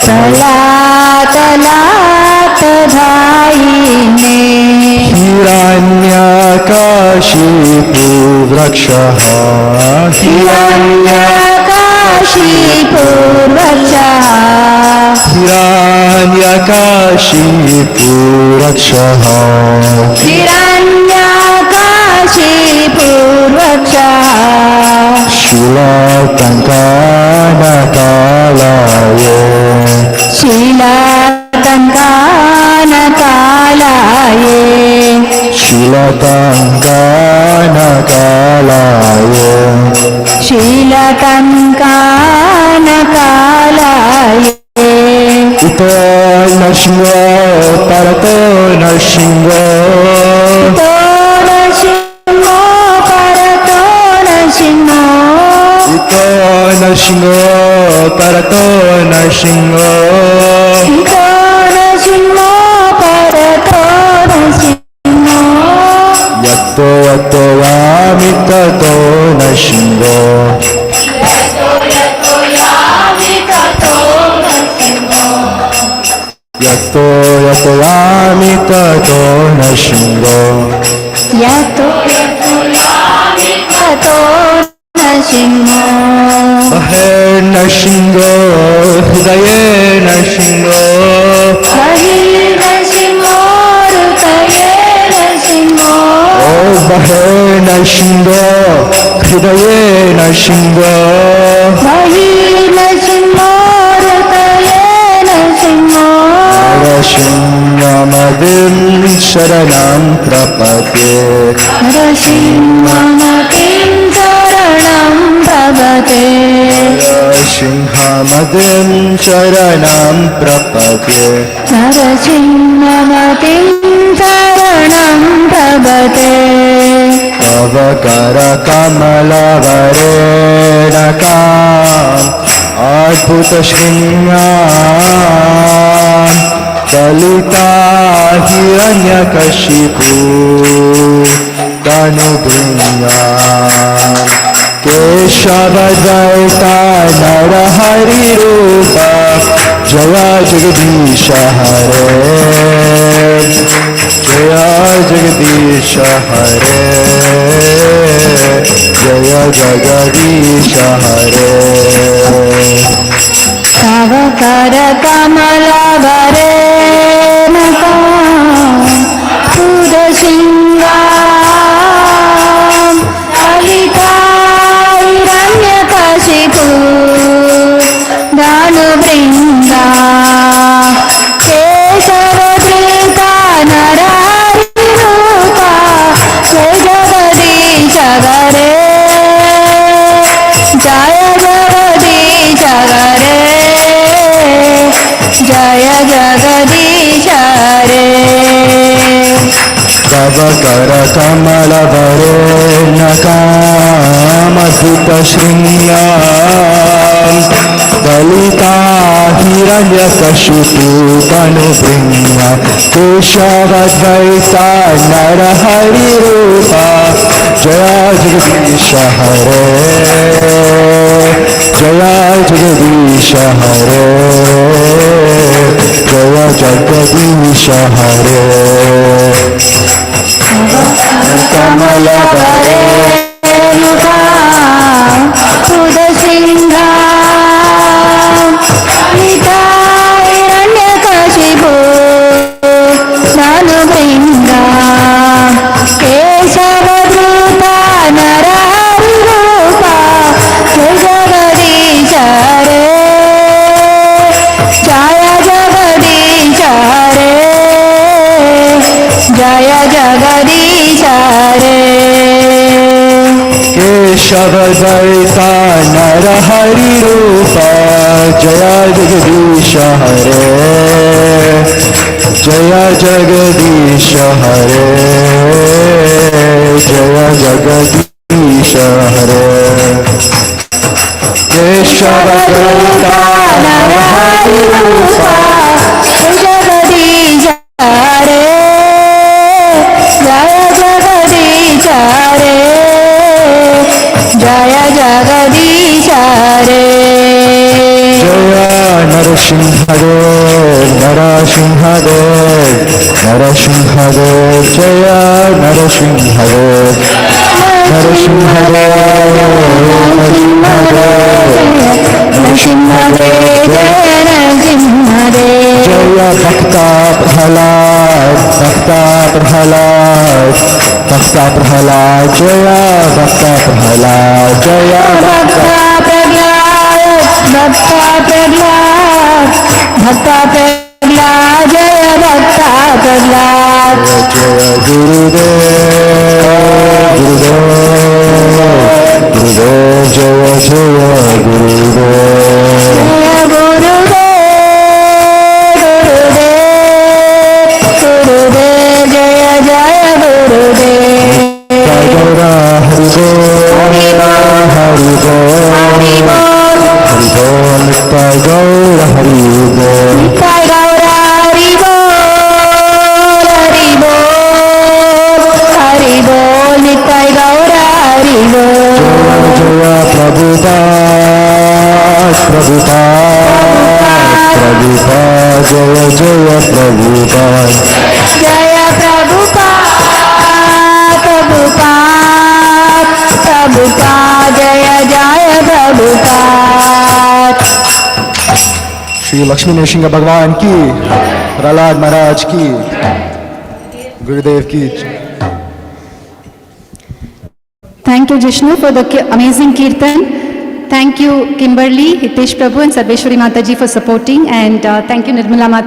Praladadayine. Hiranyakashipu vrakshaha. Hiranyakashipu vrakshaha. Hiranyakashipu vrakshaha. Hiranyakashipu vrakshaha. Shilatankanakalaye. Shilatankanakalaye. Shilatankanakalaye. Shilatankanakalaye. Ito Nrsimha Parato Nrsimha. Ito Nrsimha Parato Nrsimha. Ito Nrsimha Parato Nrsimha. Ito Nrsimha Parato Nrsimha. Yato yato yami tato Nrsimha. Yato yato yami tato Nrsimha. Yato yami tato Nrsimha. Bahe Nrsimha Hridaye Nrsimha. Bahi Nrsimha Hridaye Nrsimha. Oh Bahe Nrsimha Hridaye Nrsimha. Bahi Nrsimha Hridaye Nrsimha. Narasimhamadim sharanam prapate. Narasimhamatim saranam prapate. Narasimhamadim sharanam prapate. Narasimhamatim saranam prapate. Tavakara kamalavarena adbhuta shrinyam kalita hiranyakashipu tanubhrinyam केशवद्वैता नरहरिरूपा जया जगदीश हरे जया जगदीश हरे जय जगदीश हरे तव कर कमल वरे नका सुदशिंगाम ललिता हिरण्यकशिपु दानवृंदा केशवधृता नरहरिरूपा जय जगदीश हरे जय जगदीश हरे जय जगदीश हरे तव कर कमल वरेण्यकामधुत शृङ्गां दलिता हिरण्यकशिपु तनुभृङ्गा केशवद्वैता नरहरिरूपा जया जगदीश हरे जया जगदीश हरे जय जगदीश हरे कमल वरेणुका सुदशिंगा ललिता हिरण्यकशिपु दानवृंदा केशवधृता नरहरिरूपा जय जगदीश हरे जय जगदीश हरे जय जगदीश हरे केशवद्वैता नरहरिरूपा जया जगदीश हरे जय जगदीश हरे जय जगदीश हरे केशवद्वैता नरहरिरूपा जय जगदीश हरे जय जगदीश हरे जय जगदीश हरे जय नरसिंहदेव नरसिंहदेव नरसिंहदेव जय नरसिंहदेव नरसिंहदेव नरसिंहदेव जय नरसिंहदेव जय भक्ता प्रहलाद भक्ता प्रहलाद भक्ता प्रहलाद जय भक्ता प्रहलाद जय भक्ता प्रहलाद भक्ता प्रहलाद भक्ता प्रहलाद जय भक्ता प्रहलाद जय गुरुदेव गुरुदेव गुरुदेव जय जय गुरुदेव जय गुरुदेव गुरुदेव गुरुदेव जय जय गुरुदेव गौरा हरिबोल हरिबोल हरिबोल नित्य गौर हरिबोल नित्य गौरा हरिबोल हरिबोल हरिबोल नित्य गौरा हरिबोल जय प्रभुपाद प्रभुपाद प्रभुपाद जय जय प्रभुपाद जय प्रभुपाद प्रभुपाद प्रभुपाद जय जय प्रभुपाद श्री लक्ष्मी नरसिंह भगवान की प्रहलाद महाराज की गुरुदेव की Thank you, Jishnu, for the amazing kirtan. Thank you, Kimberly, Hitesh Prabhu, and Sarveshwari Mataji for supporting. And thank you, Nirmala Mata.